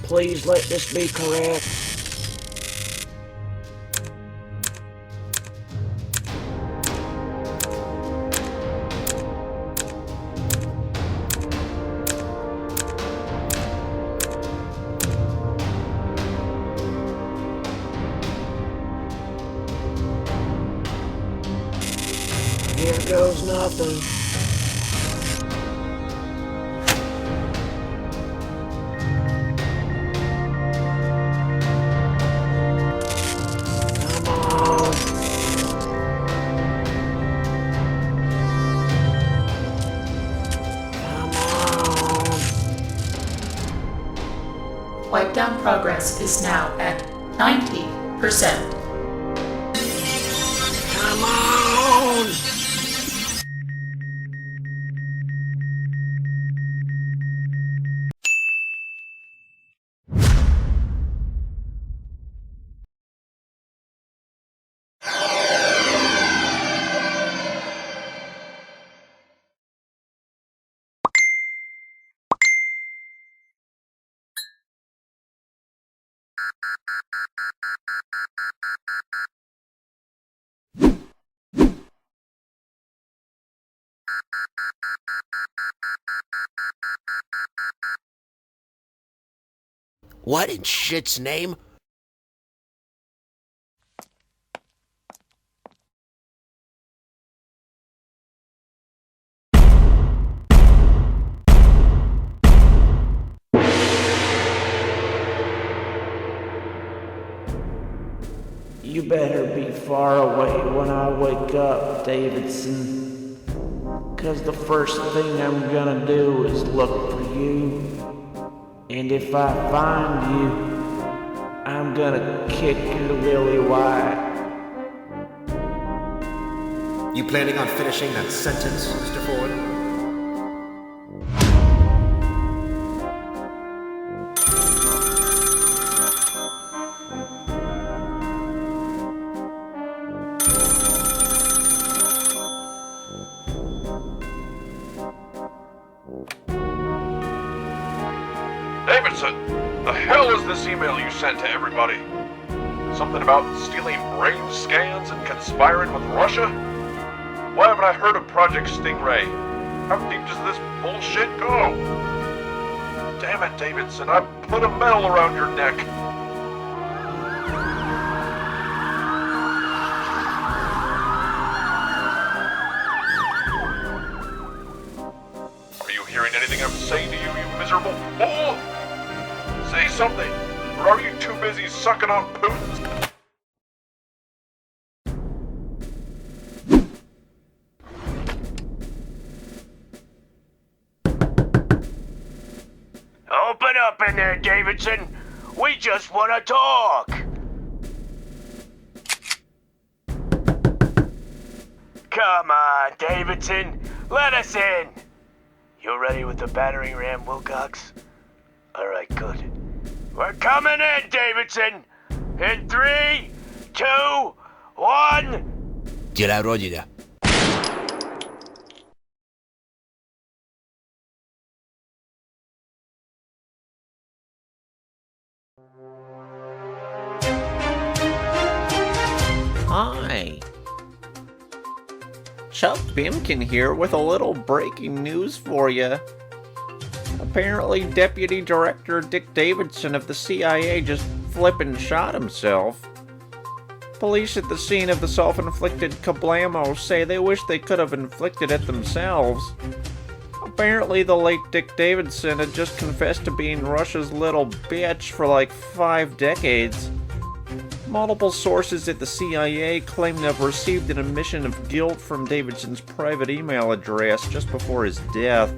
Please let this be correct. Here goes nothing. Wipe down progress is now at 90%. Come on! What in shit's name? You better be far away when I wake up, Davidson. 'Cause the first thing I'm gonna do is look for you. And if I find you, I'm gonna kick your lily white. You planning on finishing that sentence, Mr. Ford? Davidson, the hell is this email you sent to everybody? Something about stealing brain scans and conspiring with Russia? Why haven't I heard of Project Stingray? How deep does this bullshit go? Damn it, Davidson, I put a medal around your neck. Are you hearing anything I'm saying to you, you miserable fool? Say something, or are you too busy sucking on Putin's... Open up in there, Davidson. We just want to talk. Come on, Davidson. Let us in. You ready with the battering ram, Wilcox? All right, good. We're coming in, Davidson. In 3, 2, 1. Gira Rogira. Hi. Chuck Bimkin here with a little breaking news for you. Apparently, Deputy Director Dick Davidson of the CIA just flippin' shot himself. Police at the scene of the self-inflicted kablamo say they wish they could have inflicted it themselves. Apparently, the late Dick Davidson had just confessed to being Russia's little bitch for like 5 decades. Multiple sources at the CIA claim to have received an admission of guilt from Davidson's private email address just before his death.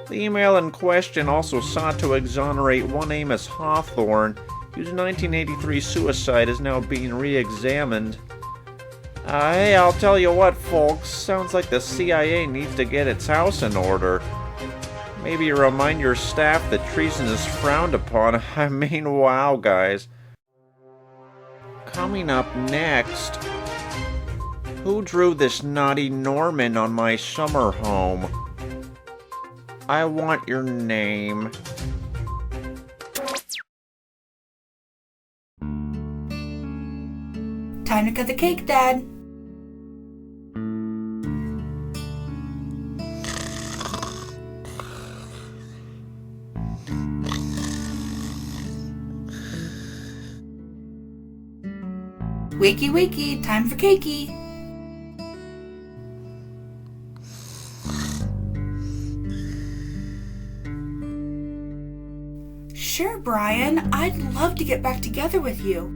The email in question also sought to exonerate one Amos Hawthorne, whose 1983 suicide is now being re-examined. Hey, I'll tell you what, folks, sounds like the CIA needs to get its house in order. Maybe remind your staff that treason is frowned upon. I mean, wow, guys. Coming up next, who drew this naughty Norman on my summer home? I want your name. Time to cut the cake, Dad. Wakey wakey, time for cakey. Sure, Brian. I'd love to get back together with you.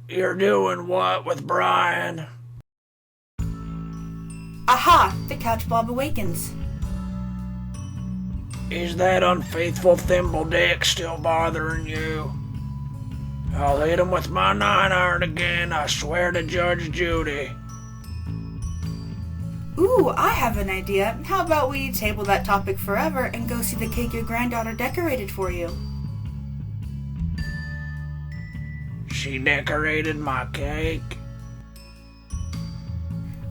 You're doing what with Brian? Aha! The couch blob awakens. Is that unfaithful thimble dick still bothering you? I'll hit him with my 9-iron again, I swear to Judge Judy. Ooh, I have an idea. How about we table that topic forever and go see the cake your granddaughter decorated for you? She decorated my cake?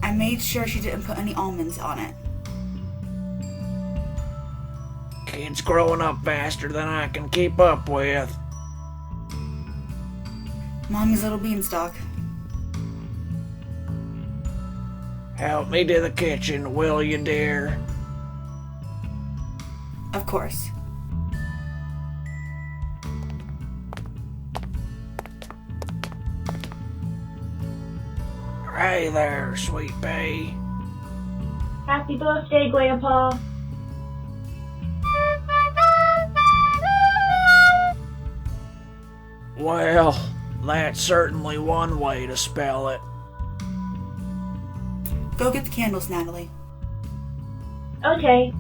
I made sure she didn't put any almonds on it. Kid's growing up faster than I can keep up with. Mommy's little beanstalk. Help me to the kitchen, will you, dear? Of course. Hey there, sweet pea. Happy birthday, Grandpa. Well, that's certainly one way to spell it. Go get the candles, Natalie. Okay.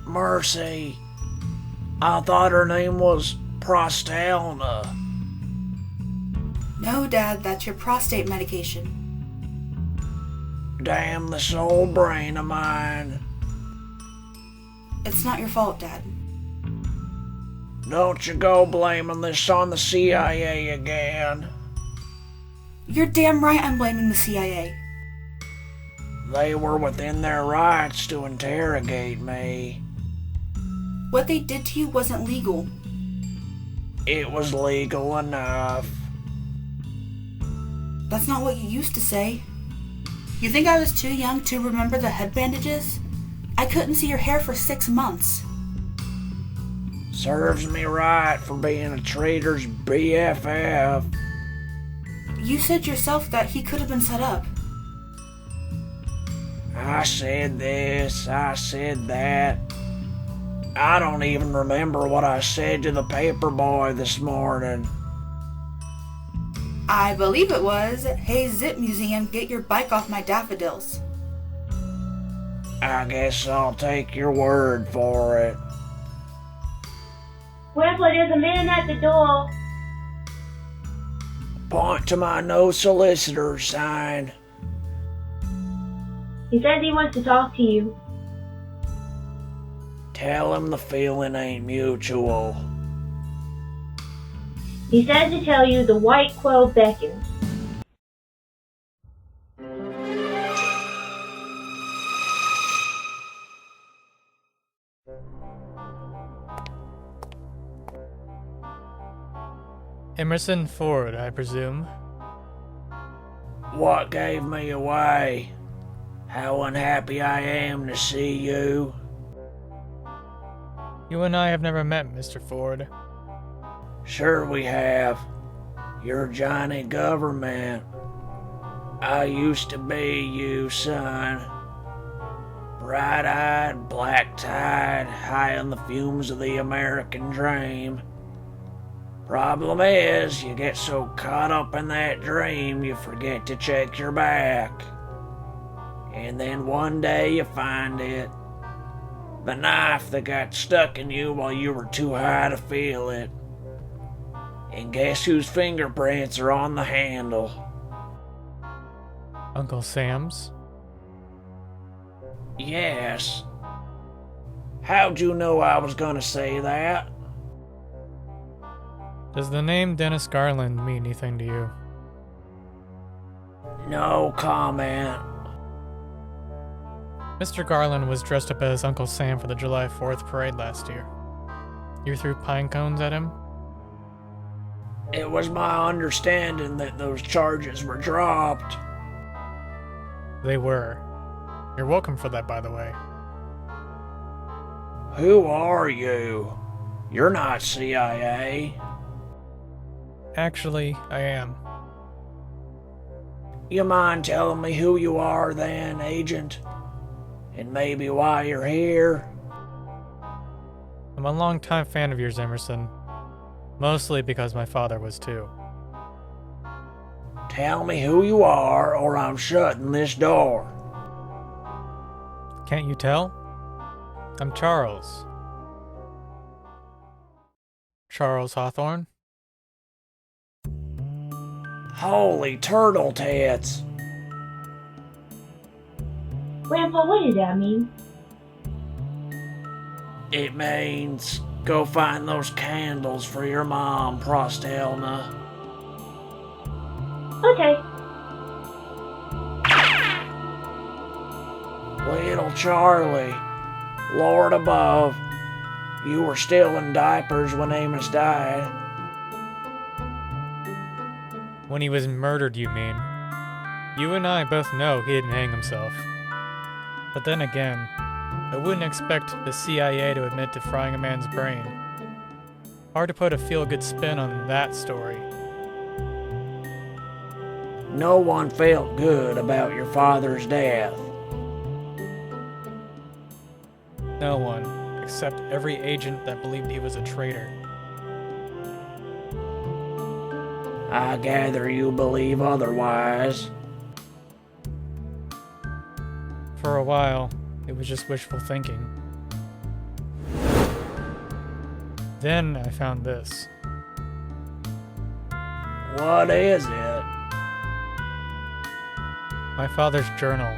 Mercy. I thought her name was Prostalna. No, Dad, that's your prostate medication. Damn this old brain of mine. It's not your fault, Dad. Don't you go blaming this on the CIA again. You're damn right I'm blaming the CIA. They were within their rights to interrogate me. What they did to you wasn't legal. It was legal enough. That's not what you used to say. You think I was too young to remember the head bandages? I couldn't see your hair for 6 months. Serves me right for being a traitor's BFF. You said yourself that he could have been set up. I said this, I said that. I don't even remember what I said to the paper boy this morning. I believe it was, "Hey Zip Museum, get your bike off my daffodils." I guess I'll take your word for it. Grandpa, there's a man at the door. Point to my no solicitor sign. He says he wants to talk to you. Tell him the feeling ain't mutual. He says to tell you the white quill beckons. Emerson Ford, I presume. What gave me away? How unhappy I am to see you. You and I have never met, Mr. Ford. Sure we have. You're Johnny Government. I used to be you, son. Bright-eyed, black-tied, high on the fumes of the American dream. Problem is, you get so caught up in that dream, you forget to check your back. And then one day you find it. The knife that got stuck in you while you were too high to feel it. And guess whose fingerprints are on the handle? Uncle Sam's? Yes. How'd you know I was gonna say that? Does the name Dennis Garland mean anything to you? No comment. Mr. Garland was dressed up as Uncle Sam for the July 4th parade last year. You threw pine cones at him? It was my understanding that those charges were dropped. They were. You're welcome for that, by the way. Who are you? You're not CIA. Actually, I am. You mind telling me who you are then, Agent? And maybe why you're here? I'm a longtime fan of yours, Emerson. Mostly because my father was too. Tell me who you are, or I'm shutting this door. Can't you tell? I'm Charles. Charles Hawthorne? Holy turtle tits! Grandpa, what does that mean? It means go find those candles for your mom, Prostelna. Okay. Little Charlie, Lord above, you were still in diapers when Amos died. When he was murdered, you mean? You and I both know he didn't hang himself. But then again, I wouldn't expect the CIA to admit to frying a man's brain. Hard to put a feel-good spin on that story. No one felt good about your father's death. No one, except every agent that believed he was a traitor. I gather you believe otherwise. For a while, it was just wishful thinking. Then I found this. What is it? My father's journal.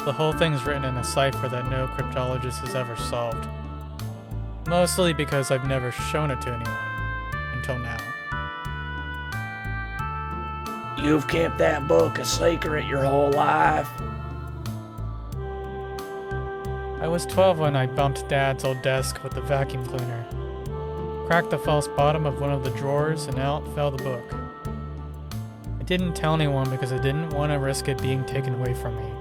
The whole thing's written in a cipher that no cryptologist has ever solved. Mostly because I've never shown it to anyone. Until now. You've kept that book a secret your whole life? I was 12 when I bumped Dad's old desk with the vacuum cleaner. Cracked the false bottom of one of the drawers and out fell the book. I didn't tell anyone because I didn't want to risk it being taken away from me.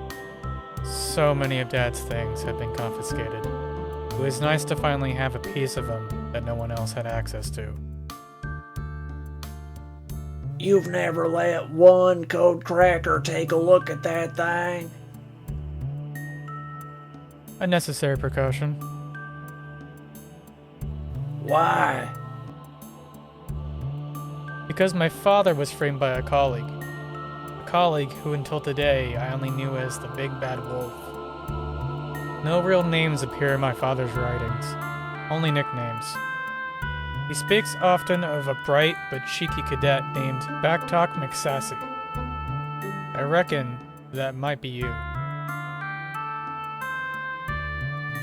So many of Dad's things had been confiscated. It was nice to finally have a piece of them that no one else had access to. You've never let one code cracker take a look at that thing? A necessary precaution. Why? Because my father was framed by a colleague. A colleague who until today I only knew as the Big Bad Wolf. No real names appear in my father's writings, only nicknames. He speaks often of a bright but cheeky cadet named Backtalk McSassy. I reckon that might be you.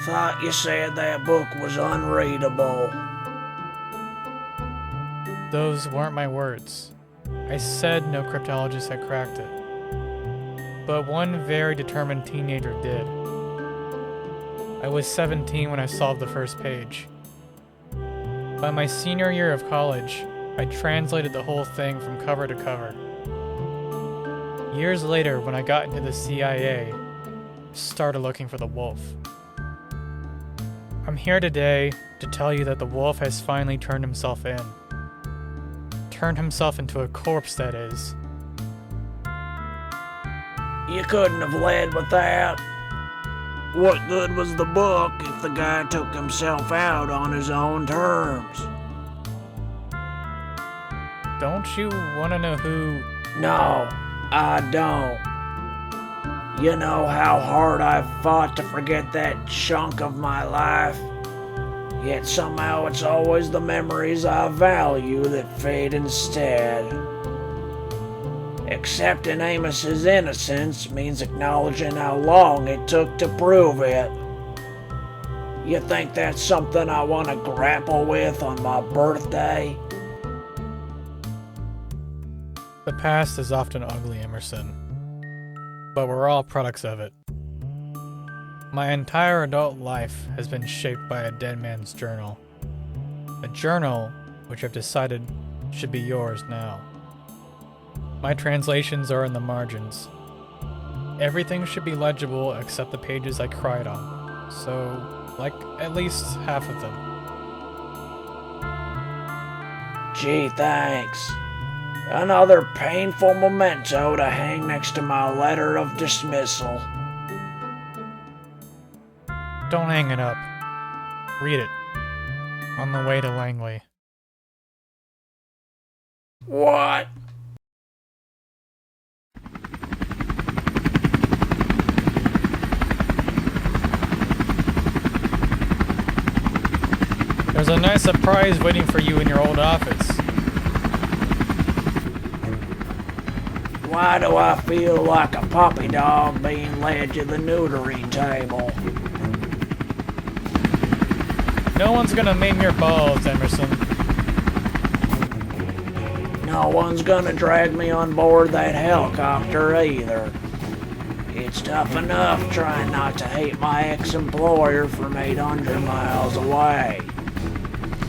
Thought you said that book was unreadable. Those weren't my words. I said no cryptologist had cracked it. But one very determined teenager did. I was 17 when I solved the first page. By my senior year of college, I translated the whole thing from cover to cover. Years later, when I got into the CIA, I started looking for the wolf. I'm here today to tell you that the wolf has finally turned himself in. Turned himself into a corpse, that is. You couldn't have led with that. What good was the book if the guy took himself out on his own terms? Don't you want to know who... No, I don't. You know how hard I've fought to forget that chunk of my life? Yet somehow it's always the memories I value that fade instead. Accepting Amos's innocence means acknowledging how long it took to prove it. You think that's something I want to grapple with on my birthday? The past is often ugly, Emerson. But we're all products of it. My entire adult life has been shaped by a dead man's journal. A journal which I've decided should be yours now. My translations are in the margins. Everything should be legible except the pages I cried on. So, like, at least half of them. Gee, thanks. Another painful memento to hang next to my letter of dismissal. Don't hang it up. Read it. On the way to Langley. What? There's a nice surprise waiting for you in your old office. Why do I feel like a puppy dog being led to the neutering table? No one's gonna maim your balls, Emerson. No one's gonna drag me on board that helicopter either. It's tough enough trying not to hate my ex-employer from 800 miles away.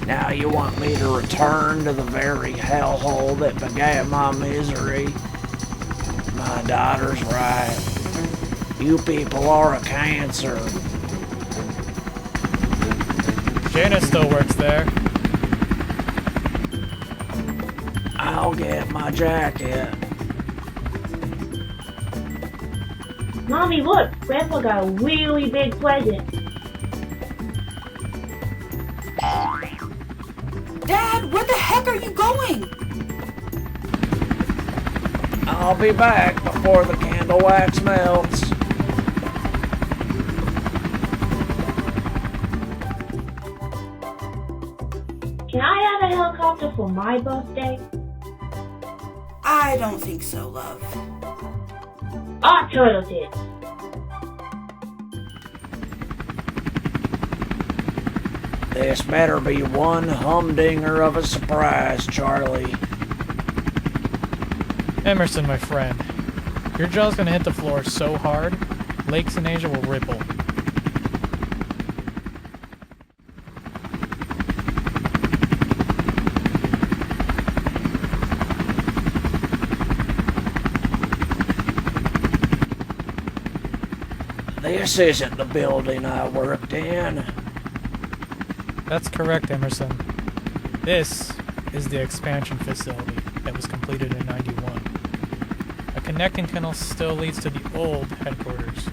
Now you want me to return to the very hellhole that begat my misery? My daughter's right. You people are a cancer. Jana still works there. I'll get my jacket. Mommy, look! Grandpa got a really big present. Dad, where the heck are you going? I'll be back before the candle wax melts. Can I have a helicopter for my birthday? I don't think so, love. Ah, turtle tits. This better be one humdinger of a surprise, Charlie. Emerson, my friend. Your jaw's gonna hit the floor so hard, lakes in Asia will ripple. This isn't the building I worked in. That's correct, Emerson. This is the expansion facility that was completed in '91. A connecting tunnel still leads to the old headquarters.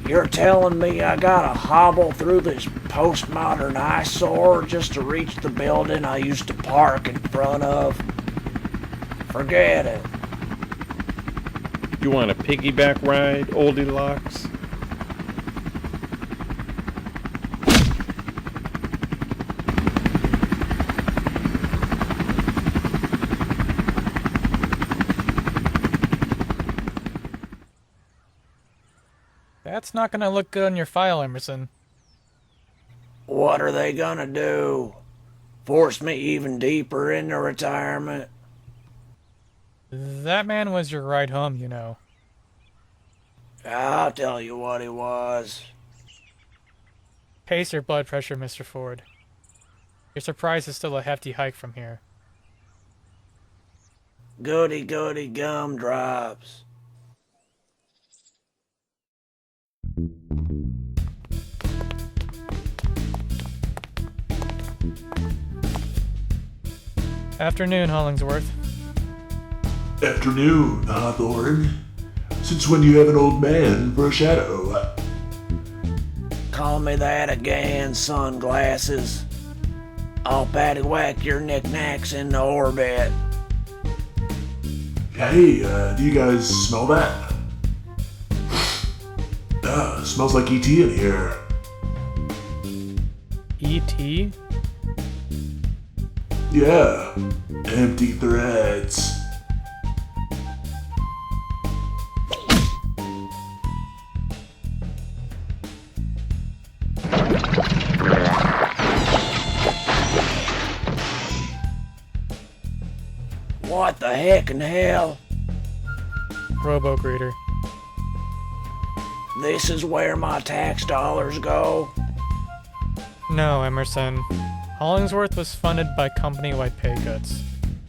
You're telling me I gotta hobble through this postmodern eyesore just to reach the building I used to park in front of? Forget it. You want a piggyback ride, oldie locks? That's not gonna look good on your file, Emerson. What are they gonna do? Force me even deeper into retirement? That man was your ride home, you know. I'll tell you what he was. Pace your blood pressure, Mr. Ford. Your surprise is still a hefty hike from here. Goody goody gumdrops. Afternoon, Hollingsworth. Afternoon, Hawthorne. Since when do you have an old man for a shadow? Call me that again, sunglasses. I'll paddywhack your knickknacks into orbit. Hey, do you guys smell that? Smells like E.T. in here. E.T.? Yeah, empty threads. What the heck in hell? Robo-greeter. This is where my tax dollars go? No, Emerson. Hollingsworth was funded by company-wide pay cuts.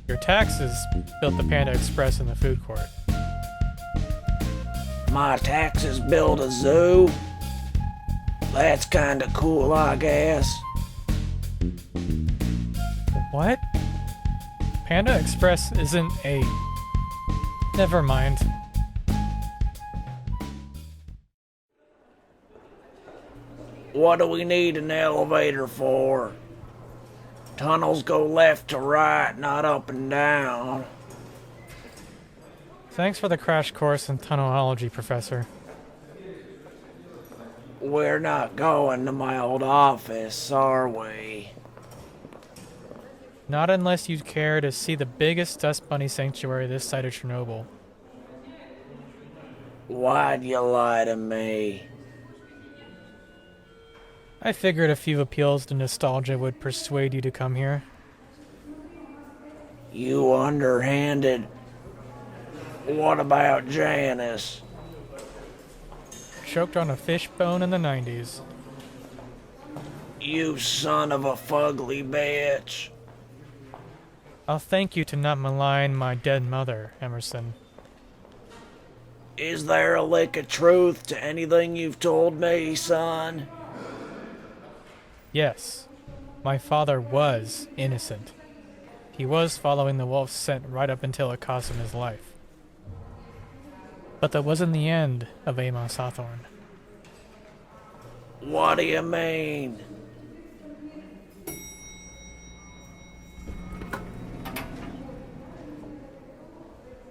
Your taxes built the Panda Express in the food court. My taxes build a zoo? That's kinda cool, I guess. What? Panda Express isn't a... Never mind. What do we need an elevator for? Tunnels go left to right, not up and down. Thanks for the crash course in tunnelology, Professor. We're not going to my old office, are we? Not unless you'd care to see the biggest dust bunny sanctuary this side of Chernobyl. Why'd you lie to me? I figured a few appeals to nostalgia would persuade you to come here. You underhanded. What about Janice? Choked on a fish bone in the 90s. You son of a fugly bitch. I'll thank you to not malign my dead mother, Emerson. Is there a lick of truth to anything you've told me, son? Yes. My father was innocent. He was following the wolf's scent right up until it cost him his life. But that wasn't the end of Amos Hawthorne. What do you mean?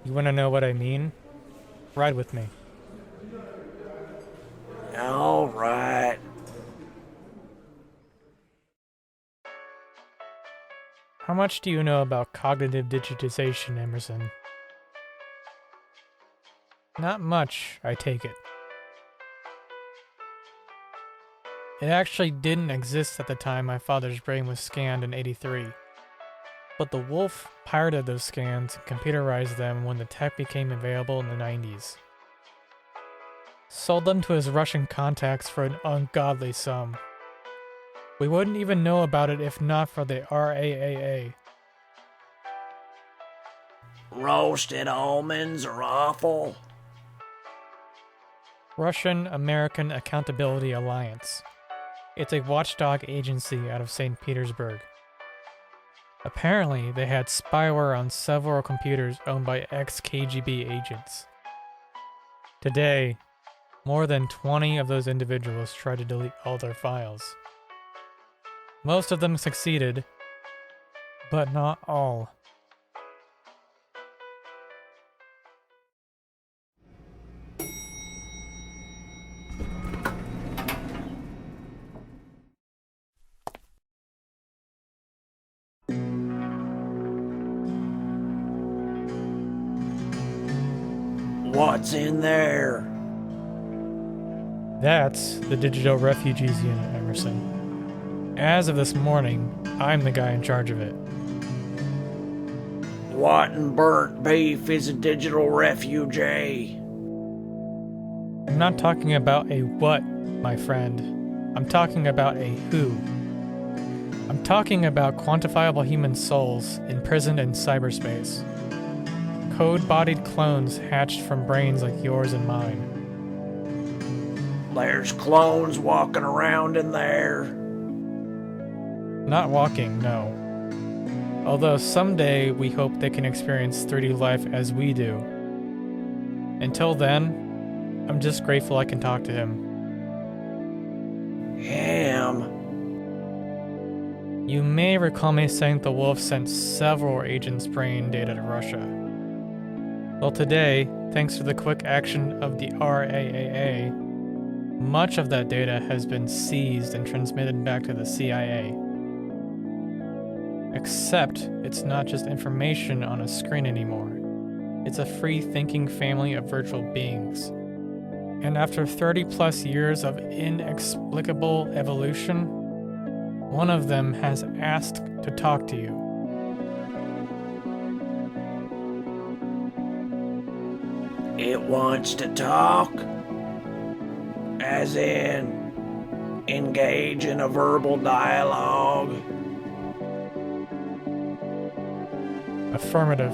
You want to know what I mean? Ride with me. All right. How much do you know about cognitive digitization, Emerson? Not much, I take it. It actually didn't exist at the time my father's brain was scanned in '83. But the wolf pirated those scans and computerized them when the tech became available in the '90s. Sold them to his Russian contacts for an ungodly sum. We wouldn't even know about it if not for the RAAA. Roasted almonds are awful. Russian-American Accountability Alliance. It's a watchdog agency out of St. Petersburg. Apparently, they had spyware on several computers owned by ex-KGB agents. Today, more than 20 of those individuals tried to delete all their files. Most of them succeeded, but not all. What's in there? That's the Digital Refugees Unit, Emerson. As of this morning, I'm the guy in charge of it. What in burnt beef is a digital refugee? I'm not talking about a what, my friend. I'm talking about a who. I'm talking about quantifiable human souls imprisoned in cyberspace. Code-bodied clones hatched from brains like yours and mine. There's clones walking around in there. Not walking, no. Although someday we hope they can experience 3D life as we do. Until then, I'm just grateful I can talk to him. Him? You may recall me saying the Wolf sent several agents' brain data to Russia. Well, today, thanks to the quick action of the RAAA, much of that data has been seized and transmitted back to the CIA. Except, it's not just information on a screen anymore. It's a free-thinking family of virtual beings. And after 30 plus years of inexplicable evolution, one of them has asked to talk to you. It wants to talk? As in, engage in a verbal dialogue? Affirmative.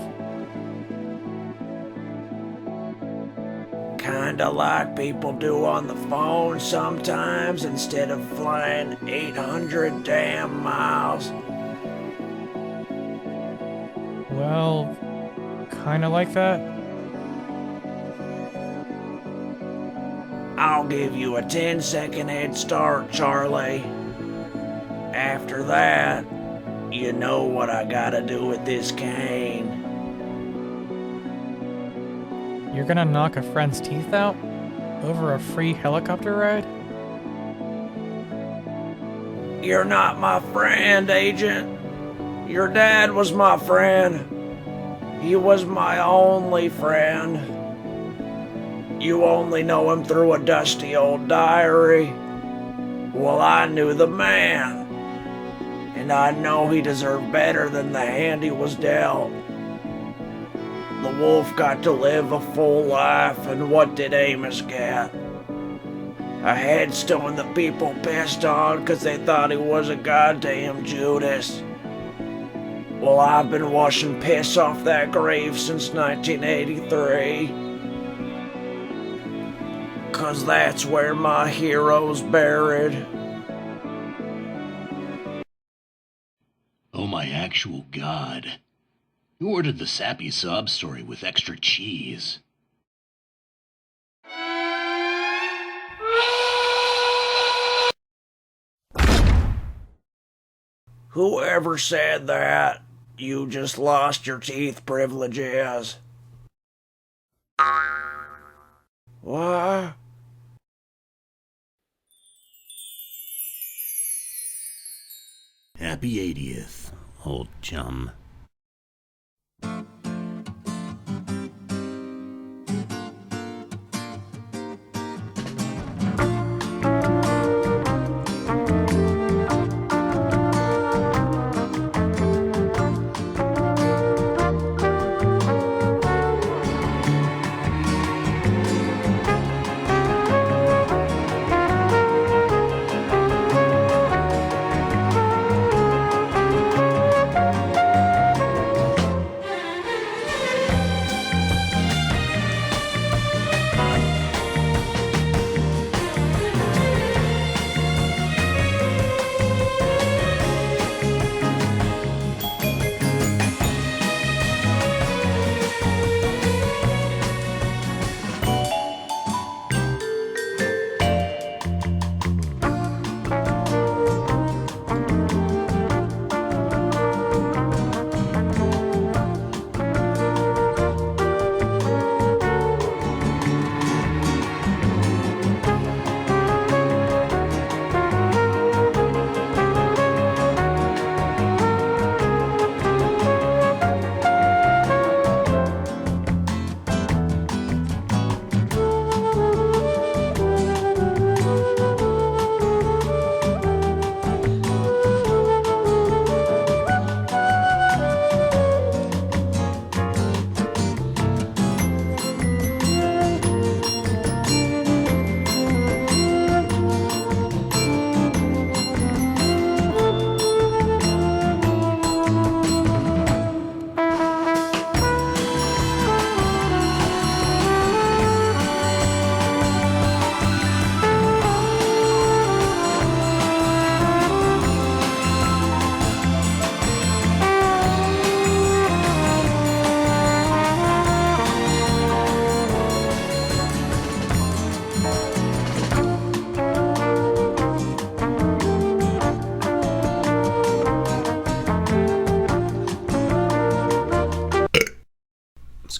Kinda like people do on the phone sometimes instead of flying 800 damn miles. Well, kinda like that. I'll give you a 10-second head start, Charlie. After that, you know what I gotta do with this cane. You're gonna knock a friend's teeth out? Over a free helicopter ride? You're not my friend, Agent. Your dad was my friend. He was my only friend. You only know him through a dusty old diary. Well, I knew the man. And I know he deserved better than the hand he was dealt. The wolf got to live a full life, and what did Amos get? A headstone that people pissed on because they thought he was a goddamn Judas. Well, I've been washing piss off that grave since 1983. 'Cause that's where my hero's buried. Oh my actual god. Who ordered the sappy sob story with extra cheese? Whoever said that, you just lost your teeth privileges. What? Happy 80th, old chum.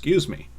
Excuse me.